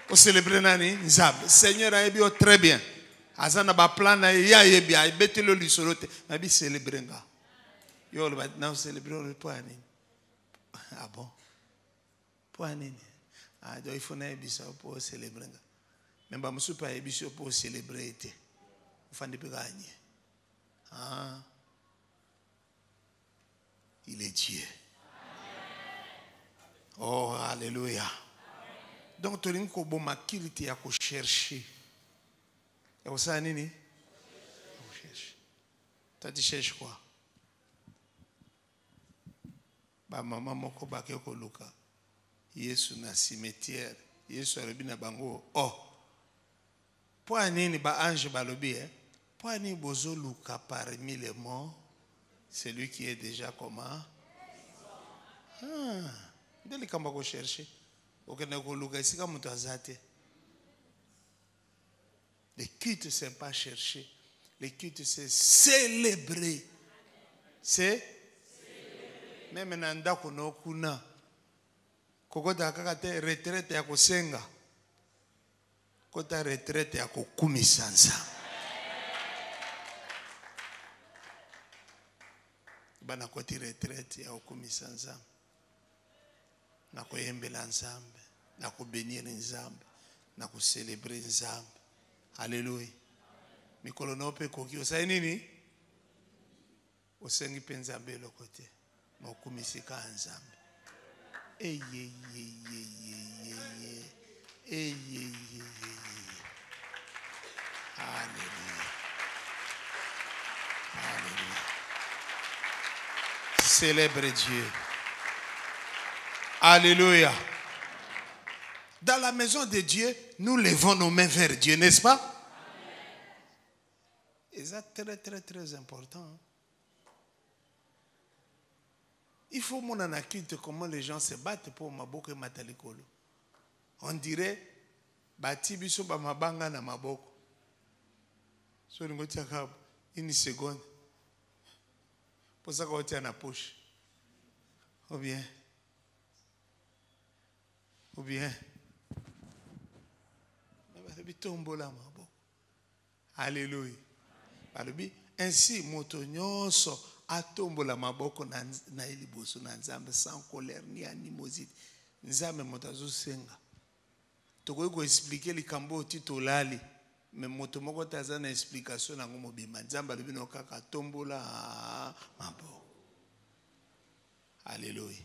Au célébrer nani Nzam. Seigneur a bien très bien. Azana ba plan na ya yebia betelo lisolote. Ma bi célébrer nga. Yo le maintenant célébrer le point nini. Ah bon. Point nini. Ah donc il faut na bisa pour célébrer nga. Même ba musu pa ebisho pour célébrer été. Ufandi pe gagner. Ah. Il est Dieu. Oh, alléluia. Donc, tu as dit que tu as cherché. Et vous savez, nini? Tu cherches quoi? Ba maman moko ba ke ko luka. Yesu na cimetière. Yesu alobi na bango. Oh. Po nini ba ange ba lobi eh? Po nini bozo luka parmi les morts? Celui qui est déjà comment? Ah. Dès les camps chercher, le culte, ce n'est pas chercher. Le culte, c'est célébrer. C'est même nanda kono kuna. Kokota kakate retraite ya kosenga. Kota retraite ya kokumisanza. Bana koti retraite ya kokumisanza. Na koyembela nzambe, na kubénir nzambe, na célébrer nzambe. Alléluia. Mikolo na ope koki osaye nini? Osengi pe nzambe lo côté. Na okumisika nzambe. Eye. Alléluia. Alléluia. Célèbre Dieu. Alléluia. Dans la maison de Dieu, nous levons nos mains vers Dieu, n'est-ce pas? Et c'est très, très, très important. Il faut mon anakilte comment les gens se battent pour maboko et matalikolo. On dirait, bati biso ba mabanga na maboko. So ngoti akab une seconde. Pour ça qu'on tient na poche. Ou bien, alléluia. Ainsi, motonyoso atombola maboko na iliboso na nzambe sans colère ni animosité. Nzambe motazo senga. Toko ko expliquer likambo titolali, mais moto moko taza na explication na ngomo bima. Nzambe alobi no kaka tombola maboko. Alléluia.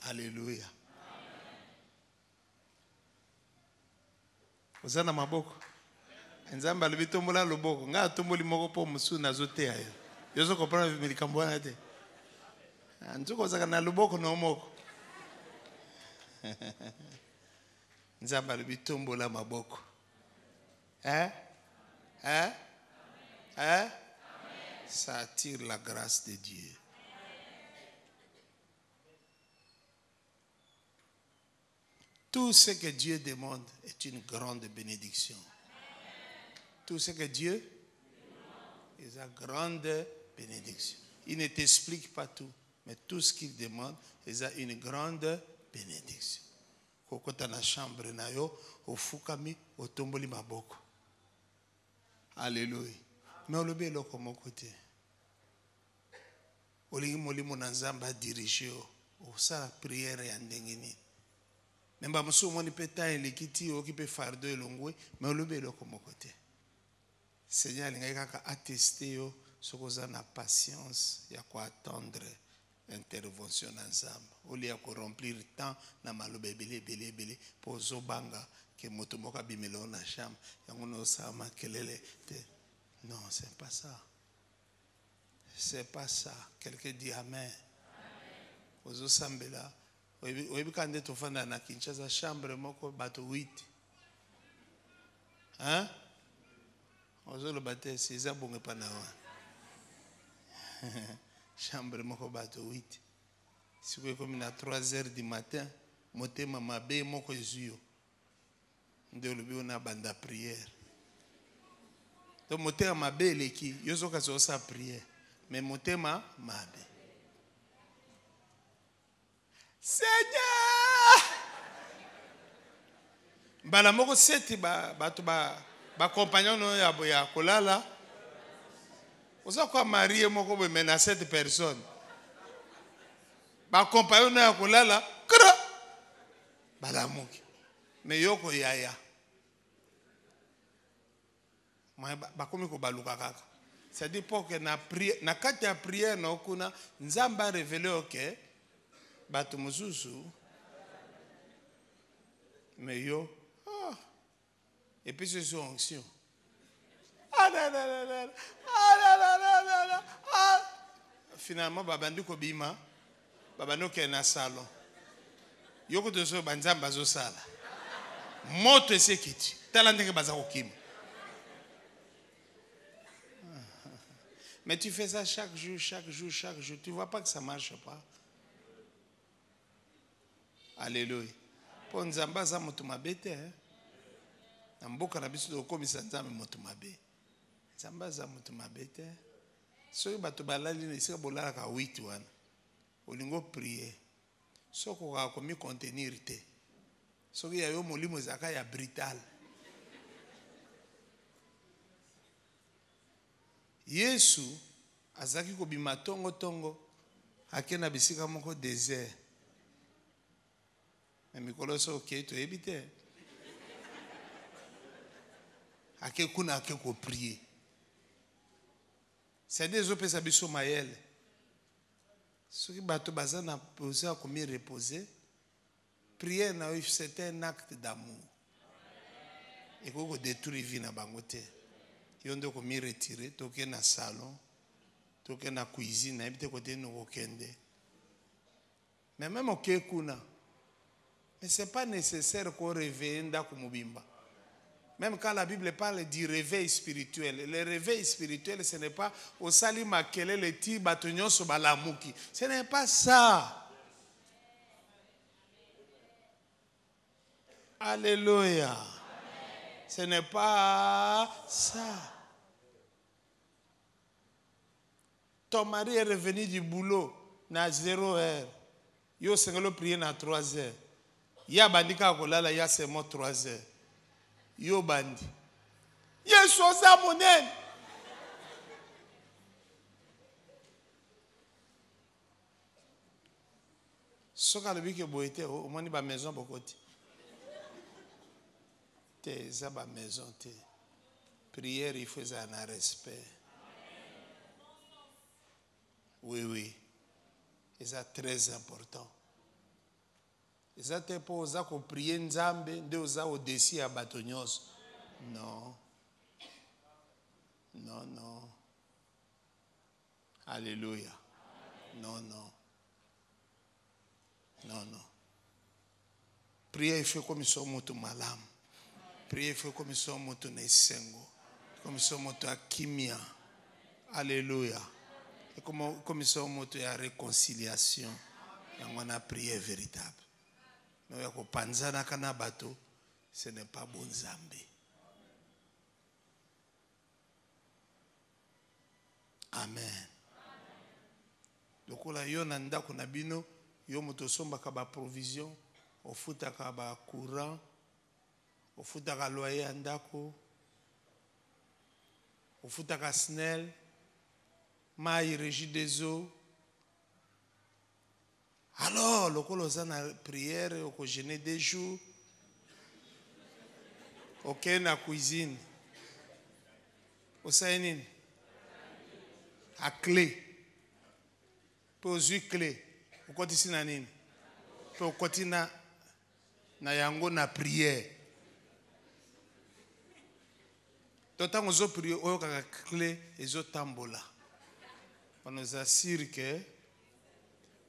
Alléluia. Ozana maboko. Nzamba alobi tombola loboko. Nga tomboli moko po musu nazote ayo. Yozo comprendre milikambo wana te. Nzuko ozaka na loboko no moko. Nzamba alobi tombola maboko. Ça attire la grâce de Dieu. Tout ce que Dieu demande est une grande bénédiction. Tout ce que Dieu est une grande bénédiction. Il ne t'explique pas tout, mais tout ce qu'il demande est une grande bénédiction. Kokota na chambre na yo, ofukami, otomboli maboko. Alléluia. Mais olobe loko moko te. Olingi molimo na nzamba dirige yo, osala prière ya ndenge nini. Memba musu moni peta elikiti okipe fardo elongwe, mais olobe loko moko te. Seigneur linga kaka attester yo sokoza na patience ya ko attendre intervention na nzamba. Oli ya ko remplir temps na malobe belé pour zobanga que moto moka bimelo na chambre. Yango no sama kelele te. Non, c'est pas ça. C'est pas ça. Quelqu'un dit amen. Ozo sambela. Oyebi kande tofanda na Kinshasa chambre moko bato 8. Hein? Ozo lo bate c'est bonge pa na wa. Chambre moko bato 8. Si vous comme à 3 heures du matin, motema mabe moko ezuyo. Nde lobi ona banda prière. Donc motema mabe leki, yozo kazo sa prière. Mais motema mabe. Seigneur! Bala moko seti ba compagnon no ya kolala. Oza kwa marié moko be mena 7 personnes. Ba compagnon no ya kolala, kra. Bala moki. Mais yoko yaya. Ba komi ko baluka kaka. C'est-à-dire pour que na prière, na kati ya prière na okuna nzamba révélé OK. Bato mosusu. Mais yo et puis c'est sur onction. Finalement, babandi ko bima, babano ke na salon. Yoko de so banzamba zo sala. Moto esekiti. Tala ndenge baza kokima. Mais tu fais ça chaque jour, chaque jour, chaque jour. Tu vois pas que ça marche pas. Alléluia. Pour nzamba za moto mabete. Mboka na biso okomisa nzambe moto mabe. Nzamba za moto mabe te. Soki bato balali na esika bolala ka 8 wana. Olingo prier. Soko ka komi contenir te. Soki ya yo molimo zaka ya brutal. Yesu azaki ko bima tongo tongo akena bisika moko désert. Mais mikolo so ke to ebite. Ake kuna ake ko prier. C'est des autres personnes biso mayele. Ceux qui bato bazana poser comme reposer. Prier na c'est un acte d'amour. Et ko détruire vie na bangote. Yondo ko mi retirer toke na salon, toke na cuisine, na ebite côté no okende. Mais même au kuna. Mais c'est pas nécessaire qu'on réveille ndako mobimba. Même quand la Bible parle du réveil spirituel, le réveil spirituel, ce n'est pas au sali makele le ti batonyo so balamuki. Ce n'est pas ça. Alléluia. Ce n'est pas ça. Ton mari est revenu du boulot à 0 heure. Yo sengelo prier à 3 heures. Ya bandika kolala ya seulement 3 heures. Yo bandi. Yesu oza monene. Soka le bike boite o moni ba maison bokoti. Te za ba maison te. Prière il faut ça en respect. Oui oui. Et ça très important. Eza te po oza ko prier nzambe nde oza odesi ya bato nyonso. Non. Non, non. Alléluia. Non, non. Non, non. Prier fait comme ils sont moto malam. Prier fait comme ils sont moto nesengo. Comme ils sont moto akimia. Alléluia. Et comme ils sont moto ya réconciliation. Et on a prié véritable. Mais yako panzana kana bato, ce n'est pas bon Zambé. Amen. Donc là yo nanda kuna bino, yo moto somba ka ba provision, ofuta ka ba courant, ofuta ka loyer andako, ofuta ka SNEL, mai régie des eaux. Alors, le colossal a prière, au jeûner des jours, ok, na cuisine, au sainin, à clé, pour jouer clé, au côté sinanine, pour côté na yango na prière. D'autant aux autres prières, au kaka clé, les autres tambola. On nous assure que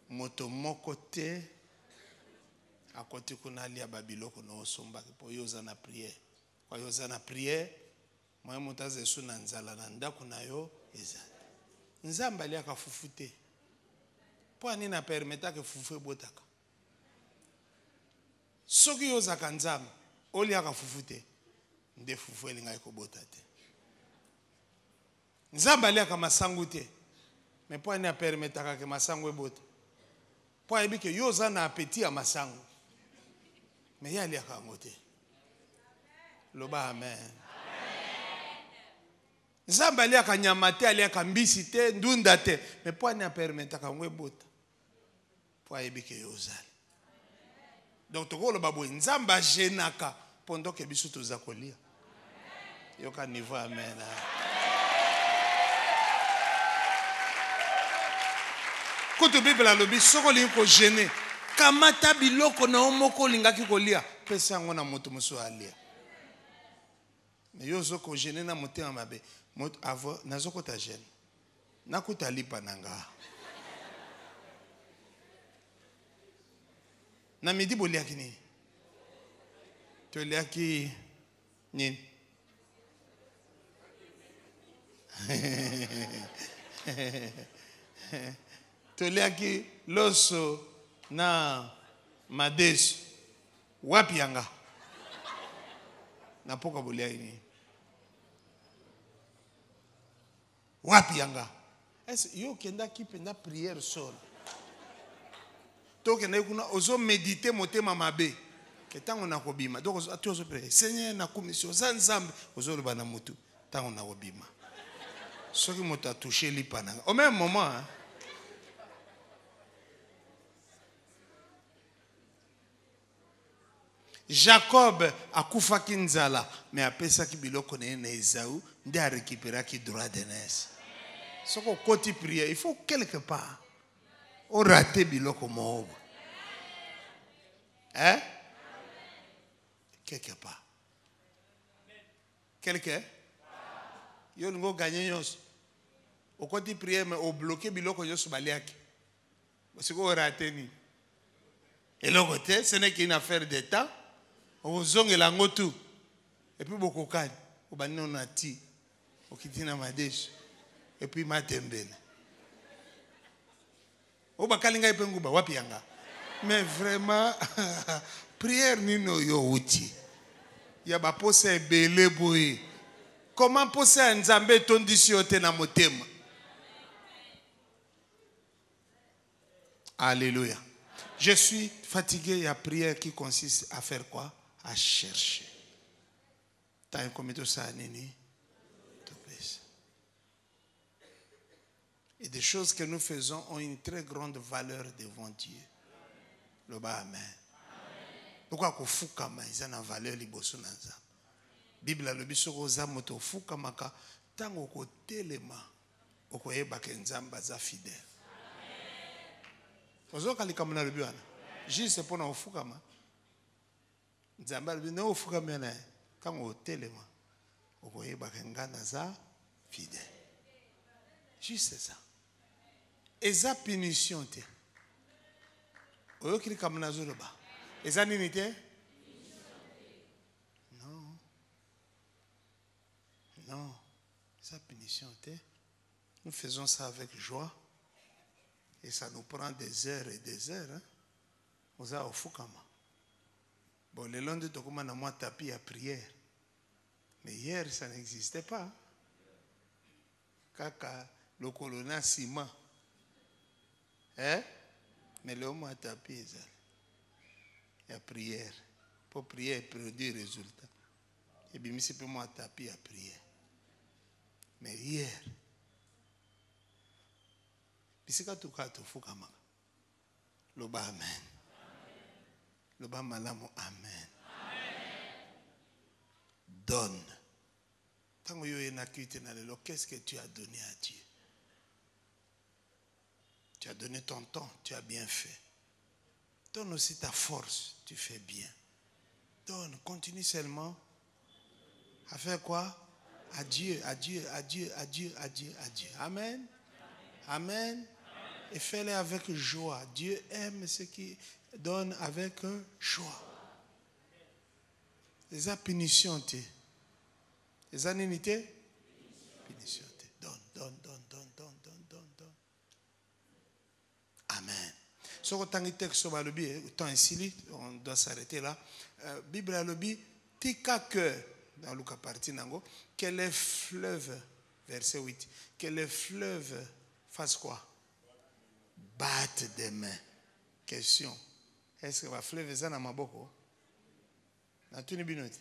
moto moko te a côté kuna lia babiloko no somba po yoza na prière. Kwa yoza na prière, moi motaze su na nzala na ndako na yo eza. Nzamba lia ka fufute. Po ani na permeta que fufu botaka. Soki yozaka nzambe, oliaka fufu te. Nde fufu elinga ko bota te. Nzambe aliaka masangu te. Mais po ani na permeta que masangu ebota. Po ayebi ke yoza na appétit ya masangu. Mais ya aliaka ngote. Loba amen. Nzambe aliaka nyama te, aliaka mbisi te, ndunda te. Mais po ani na permeta ka ngwe bota. Po ayebi ke yozali. Donc tokolo baboy nzamba jenaka pendant que biso toza kolia. Yoka niveau amen. Koto Bible alobi soko li ko gêner. Kamata biloko na omoko lingaki kolia. Pesa yango na moto moso alia. Mais yo zo ko gêner na motema mabe. Moto avo nazoko ta gêne. Nakuta lipa nanga. Na midi boliaki nini? Toliaki nini? Toliaki loso na madesu. Wapi yanga? Na poka boliaki nini? Wapi yanga? Yo kenda kipenda prière sol. Donc on ozo méditer motema mabe ke tango na kobima donc ozo prier Seigneur na commission za nzambe ozo loba na mutu tango na kobima soki moto a touché lipa nanga au même moment hein? Jacob akufaki nzala mais apesaki biloko na Esaü nde a récupéraki droit d'aînesse soko koti prier il faut quelque part o raté biloko mobo. Hein? Quelque part. Quelque? Yo ngo gagner yos. O koti prier mais o bloquer biloko yos baliaki. Parce que o raté ni. Et le côté, ce n'est qu'une affaire de temps. O zongela ngotu. Et puis beaucoup kani. O bani on ati. O kitina madesh. Et puis matembele. Oba kalinga ipenguba wapi yanga. Mais vraiment prière nino yo uti. Ya ba pose belé boy. Comment poser nzambe tondisi yote na motema? Alléluia. Je suis fatigué, il y a prière qui consiste à faire quoi? À chercher. T'as un comité ça nini? Et des choses que nous faisons ont une très grande valeur devant Dieu. Le bas amen. Pourquoi qu'on fukama ils ont une valeur liboso nanza. Bible le bisoko za moto fukama ka tango ko telema okoyeba ke nzamba za fidèle. Ozo kalika mona le biwana. Juste pour na fukama. Nzamba le no fukama na kango telema okoyeba ke ngana za fidèle. Juste ça. Eza punition te. Oyo kili kamuna zoloba. Eza nini te? Non. Non. Eza punition te. Nous faisons ça avec joie. Et ça nous prend des heures et des heures. Hein? Oza ofukama. Bon, le long de tokuma na moi tapis à prière. Mais hier, ça n'existait pas. Kaka, le colonna ciment. Hein? Mais l'homme a tapé ça. Il y a prière. Pour prier et produire résultat. Et bien, c'est pour moi taper à prière. Mais hier, c'est quand tu as tout fou comme ça. Le bas amen. Le bas malamo amen. Donne. Tant que tu as qu'est-ce que tu as donné à Dieu? Tu as donné ton temps, tu as bien fait. Donne aussi ta force, tu fais bien. Donne, continue seulement à faire quoi? À Dieu, à Dieu, à Dieu, à Dieu, à Dieu, à Dieu. Amen. Amen. Et fais-le avec joie. Dieu aime ce qui donne avec joie. Les punitions, les aninités, punitions. Donne, donne, donne, donne, donne, donne, donne, donne. Amen. on doit s'arrêter là. Bible a lobby, tika que, dans Luc partie nango, que les fleuves, verset 8, que les fleuves fassent quoi? Battent des mains. Question. Est-ce que les fleuves sont dans ma boko? Na tuni binoti.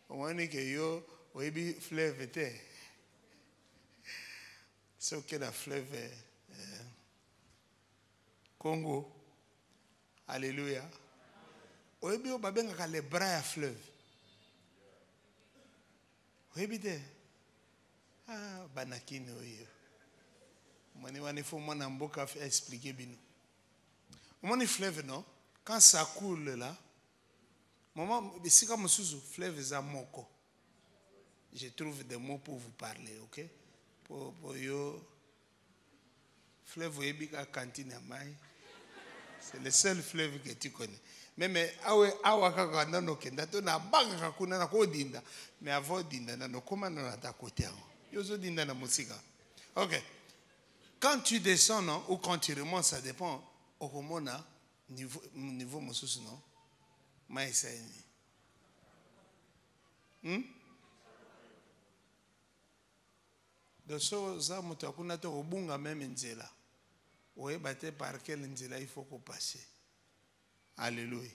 Au moins que yo, oebi fleuve était. C'est que la fleuve Congo. Alléluia. Oebi o babenga les bras à fleuve. Oebi te. Ah, banakini oyo. Mani wani faut mon amboka expliquer bino. Mon fleuve non, quand ça coule là, maman, si comme sous fleuve za moko. Je trouve des mots pour vous parler, OK? Pour yo fleuve ebika cantine à mai. C'est le seul fleuve que tu connais. Mais awa kaka nano kenda to na banga kuna na ko dinda. Mais avant dinda nano comment na ta côté en. Yo zo dinda na musika. OK. Quand tu descends non, ou quand tu remontes, ça dépend. Au Romona niveau mususu non. Maïsa ni. Donc ça moto akuna to obunga même nzela. Oye bate par quel nzela il faut qu'on passe. Alléluia.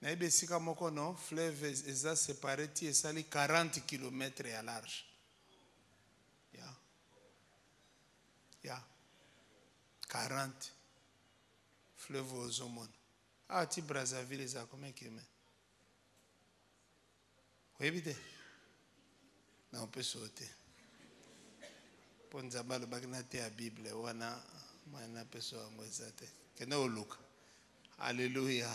Na ibe sika moko non, fleuve eza séparé ti esali 40 km à large. Ya 40 fleuve aux hommes. Ah, ti Brazzaville eza combien de kilomètres? Oui, bien. Non, on peut sauter. Pour nous avoir le bagnate à Bible, on a personne qui est au look. Alléluia.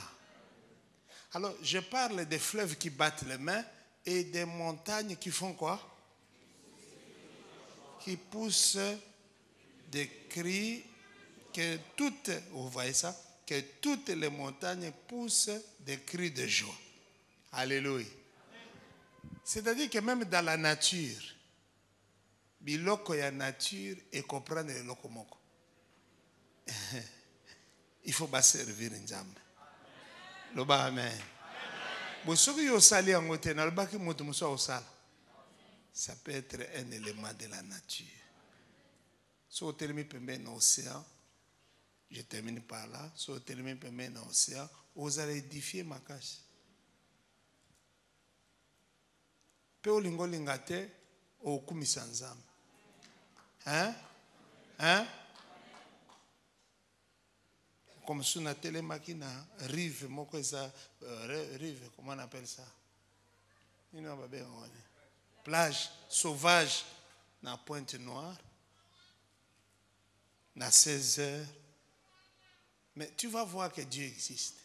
Alors, je parle des fleuves qui battent les mains et des montagnes qui font quoi? Qui poussent des cris que toutes, vous voyez ça? Que toutes les montagnes poussent des cris de joie. Alléluia. C'est-à-dire que même dans la nature, biloko ya nature et comprendre le lokomoko. Il faut pas servir Nzambe. Loba amen. Bosoki yo sali angote na lobaki moto muso osala. Ça peut être un élément de la nature. Si vous terminez par l'océan, je termine par là. Si vous terminez par l'océan, vous allez édifier ma cache. Pe olingo lingate o kumisa Nzambe. Hein? Hein? Comme si on a télémaki na rive, moko eza rive, comment on appelle ça? Plage sauvage na Pointe-Noire. Na 16 heures. Mais tu vas voir que Dieu existe.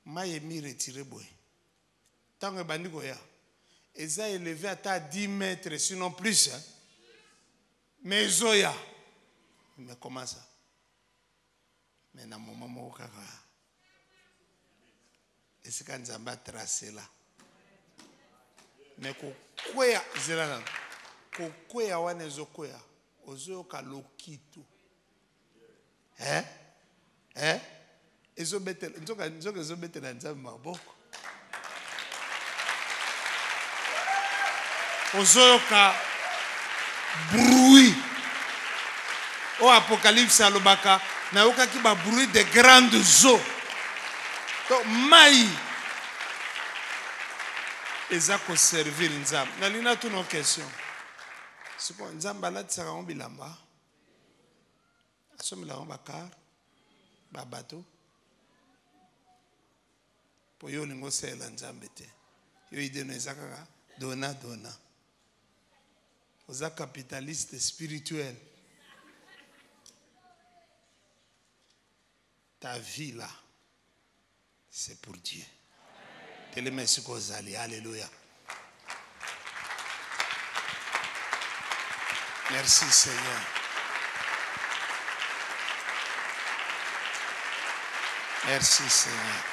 Maïmi retiré boy. Tant que Bandikoya, ils ont élevé à 10 mètres, sinon plus. Hein? Mais Zoya. Mais comment ça? Mais na moment mo kaka. Est-ce qu'on Nzamba tracé là? Mais kokwea zelana. Kokwea wane zokwea. Ozo kalokitu. Hein? Hein? Ezo betel, nzoka ezo betel na Nzamba maboko. Ozo ka bruit. Au Apocalypse alobaka na yoka ki ba bruit de grandes eaux. Donc mai ezako servir Nzamba. Na lina tu no question. C'est quoi Nzamba la tsaka on bilamba. Asomela on bakar ba bateau. Po yo lingo sela Nzamba te. Yo ide no ezaka dona. Oza capitaliste spirituel. Ta vie là, c'est pour Dieu. Merci Kozali. Alléluia. Merci Seigneur. Merci Seigneur.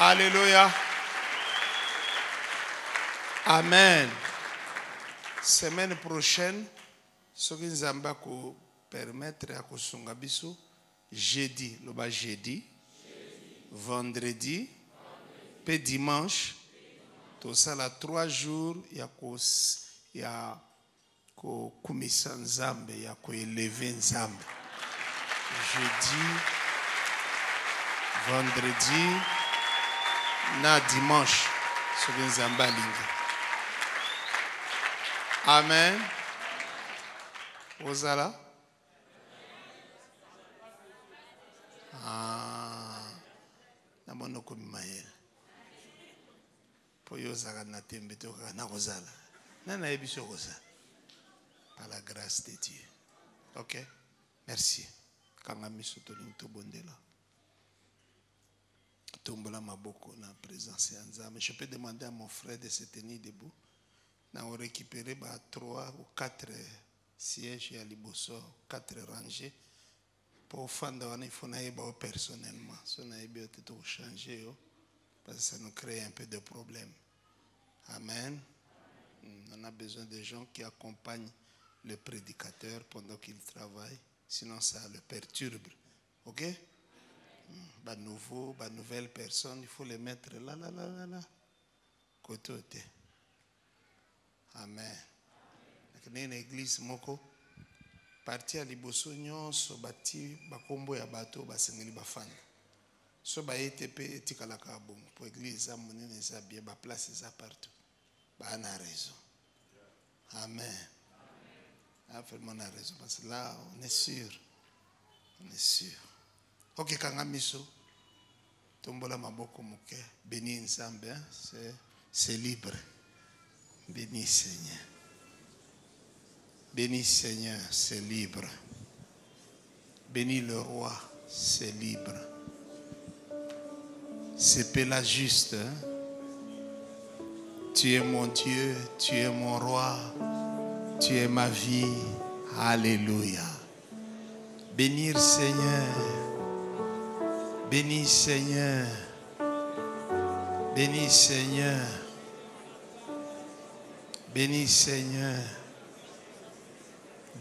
Alléluia. Amen. Semaine prochaine, ce que nous allons permettre à kosunga biso jeudi, jeudi, vendredi, puis dimanche, tout ça là 3 jours, il y a kumisa nzambe, il y a élever nzambe. Jeudi, vendredi, na dimanche, ce que nous allons. Amen. Ozala. Namono komi mayel. Po yo zaka na tembe to na kozala. Nana ebiso kozala. Par la grâce de Dieu. OK? Merci. Kanga miso to linto bondela. Tombola maboko na présence ya Nzambe. Je peux demander à mon frère de se tenir debout. Na on récupérer 3 ou 4 sièges à liboso, 4 rangées. Pour faire il faut naïba personnellement. Si on a tout changer, parce que ça nous crée un peu de problèmes. Amen. On a besoin de gens qui accompagnent le prédicateur pendant qu'il travaille. Sinon, ça le perturbe. OK? Nouvelles personnes, il faut les mettre là. Côté. Amen. Une église, moko. Parti à liboso nyonso bati bakombo ya bato basengeli bafanda so ba ETP etikala ka bon pour église za monene za bien ba place za partout ba na raison. Amen. Vraiment na raison parce que là on est sûr. OK kanga miso tombola maboko moke béni Nzambe c'est libre. Béni Seigneur. Béni Seigneur, c'est libre. Béni le roi, c'est libre. C'est pas la juste. Hein? Tu es mon Dieu, tu es mon roi, tu es ma vie. Alléluia. Bénir Seigneur. Béni Seigneur. Béni Seigneur. Béni Seigneur.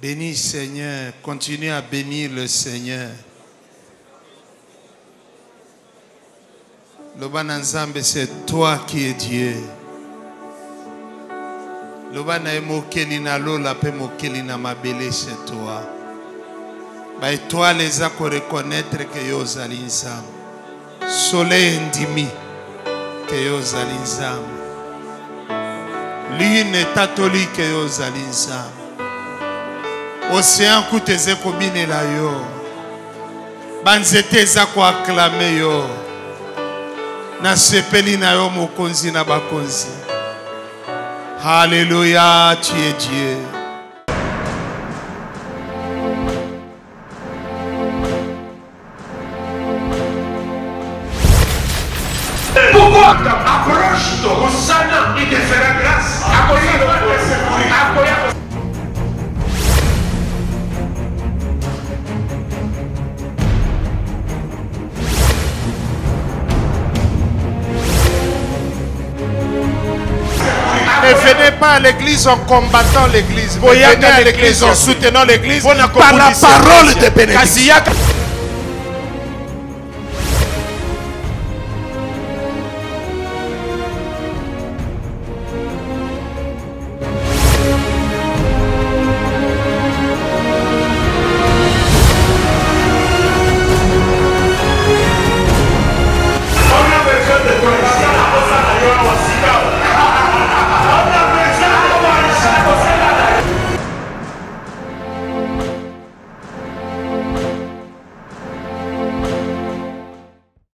Bénis Seigneur, continue à bénir le Seigneur. Le Bananzambe, c'est toi qui es Dieu. Le Banaymokelina Lola Pemokelina Mabele, c'est toi. Bah, toi les as reconnaître que yo zalinzam. Soleil indimi que yo zalinzam. Lune tatoli que yo zalinzam. Océan kouteze komine la yo. Banzete za ko acclamer yo. Na sepeli na yo mokonzi na bakonzi. Alléluia, tu es Dieu. Pourquoi approche-toi au Sana, il te fera grâce. Ne venez pas à l'église en combattant l'église. Venez à l'église en soutenant l'église par la parole de bénédiction.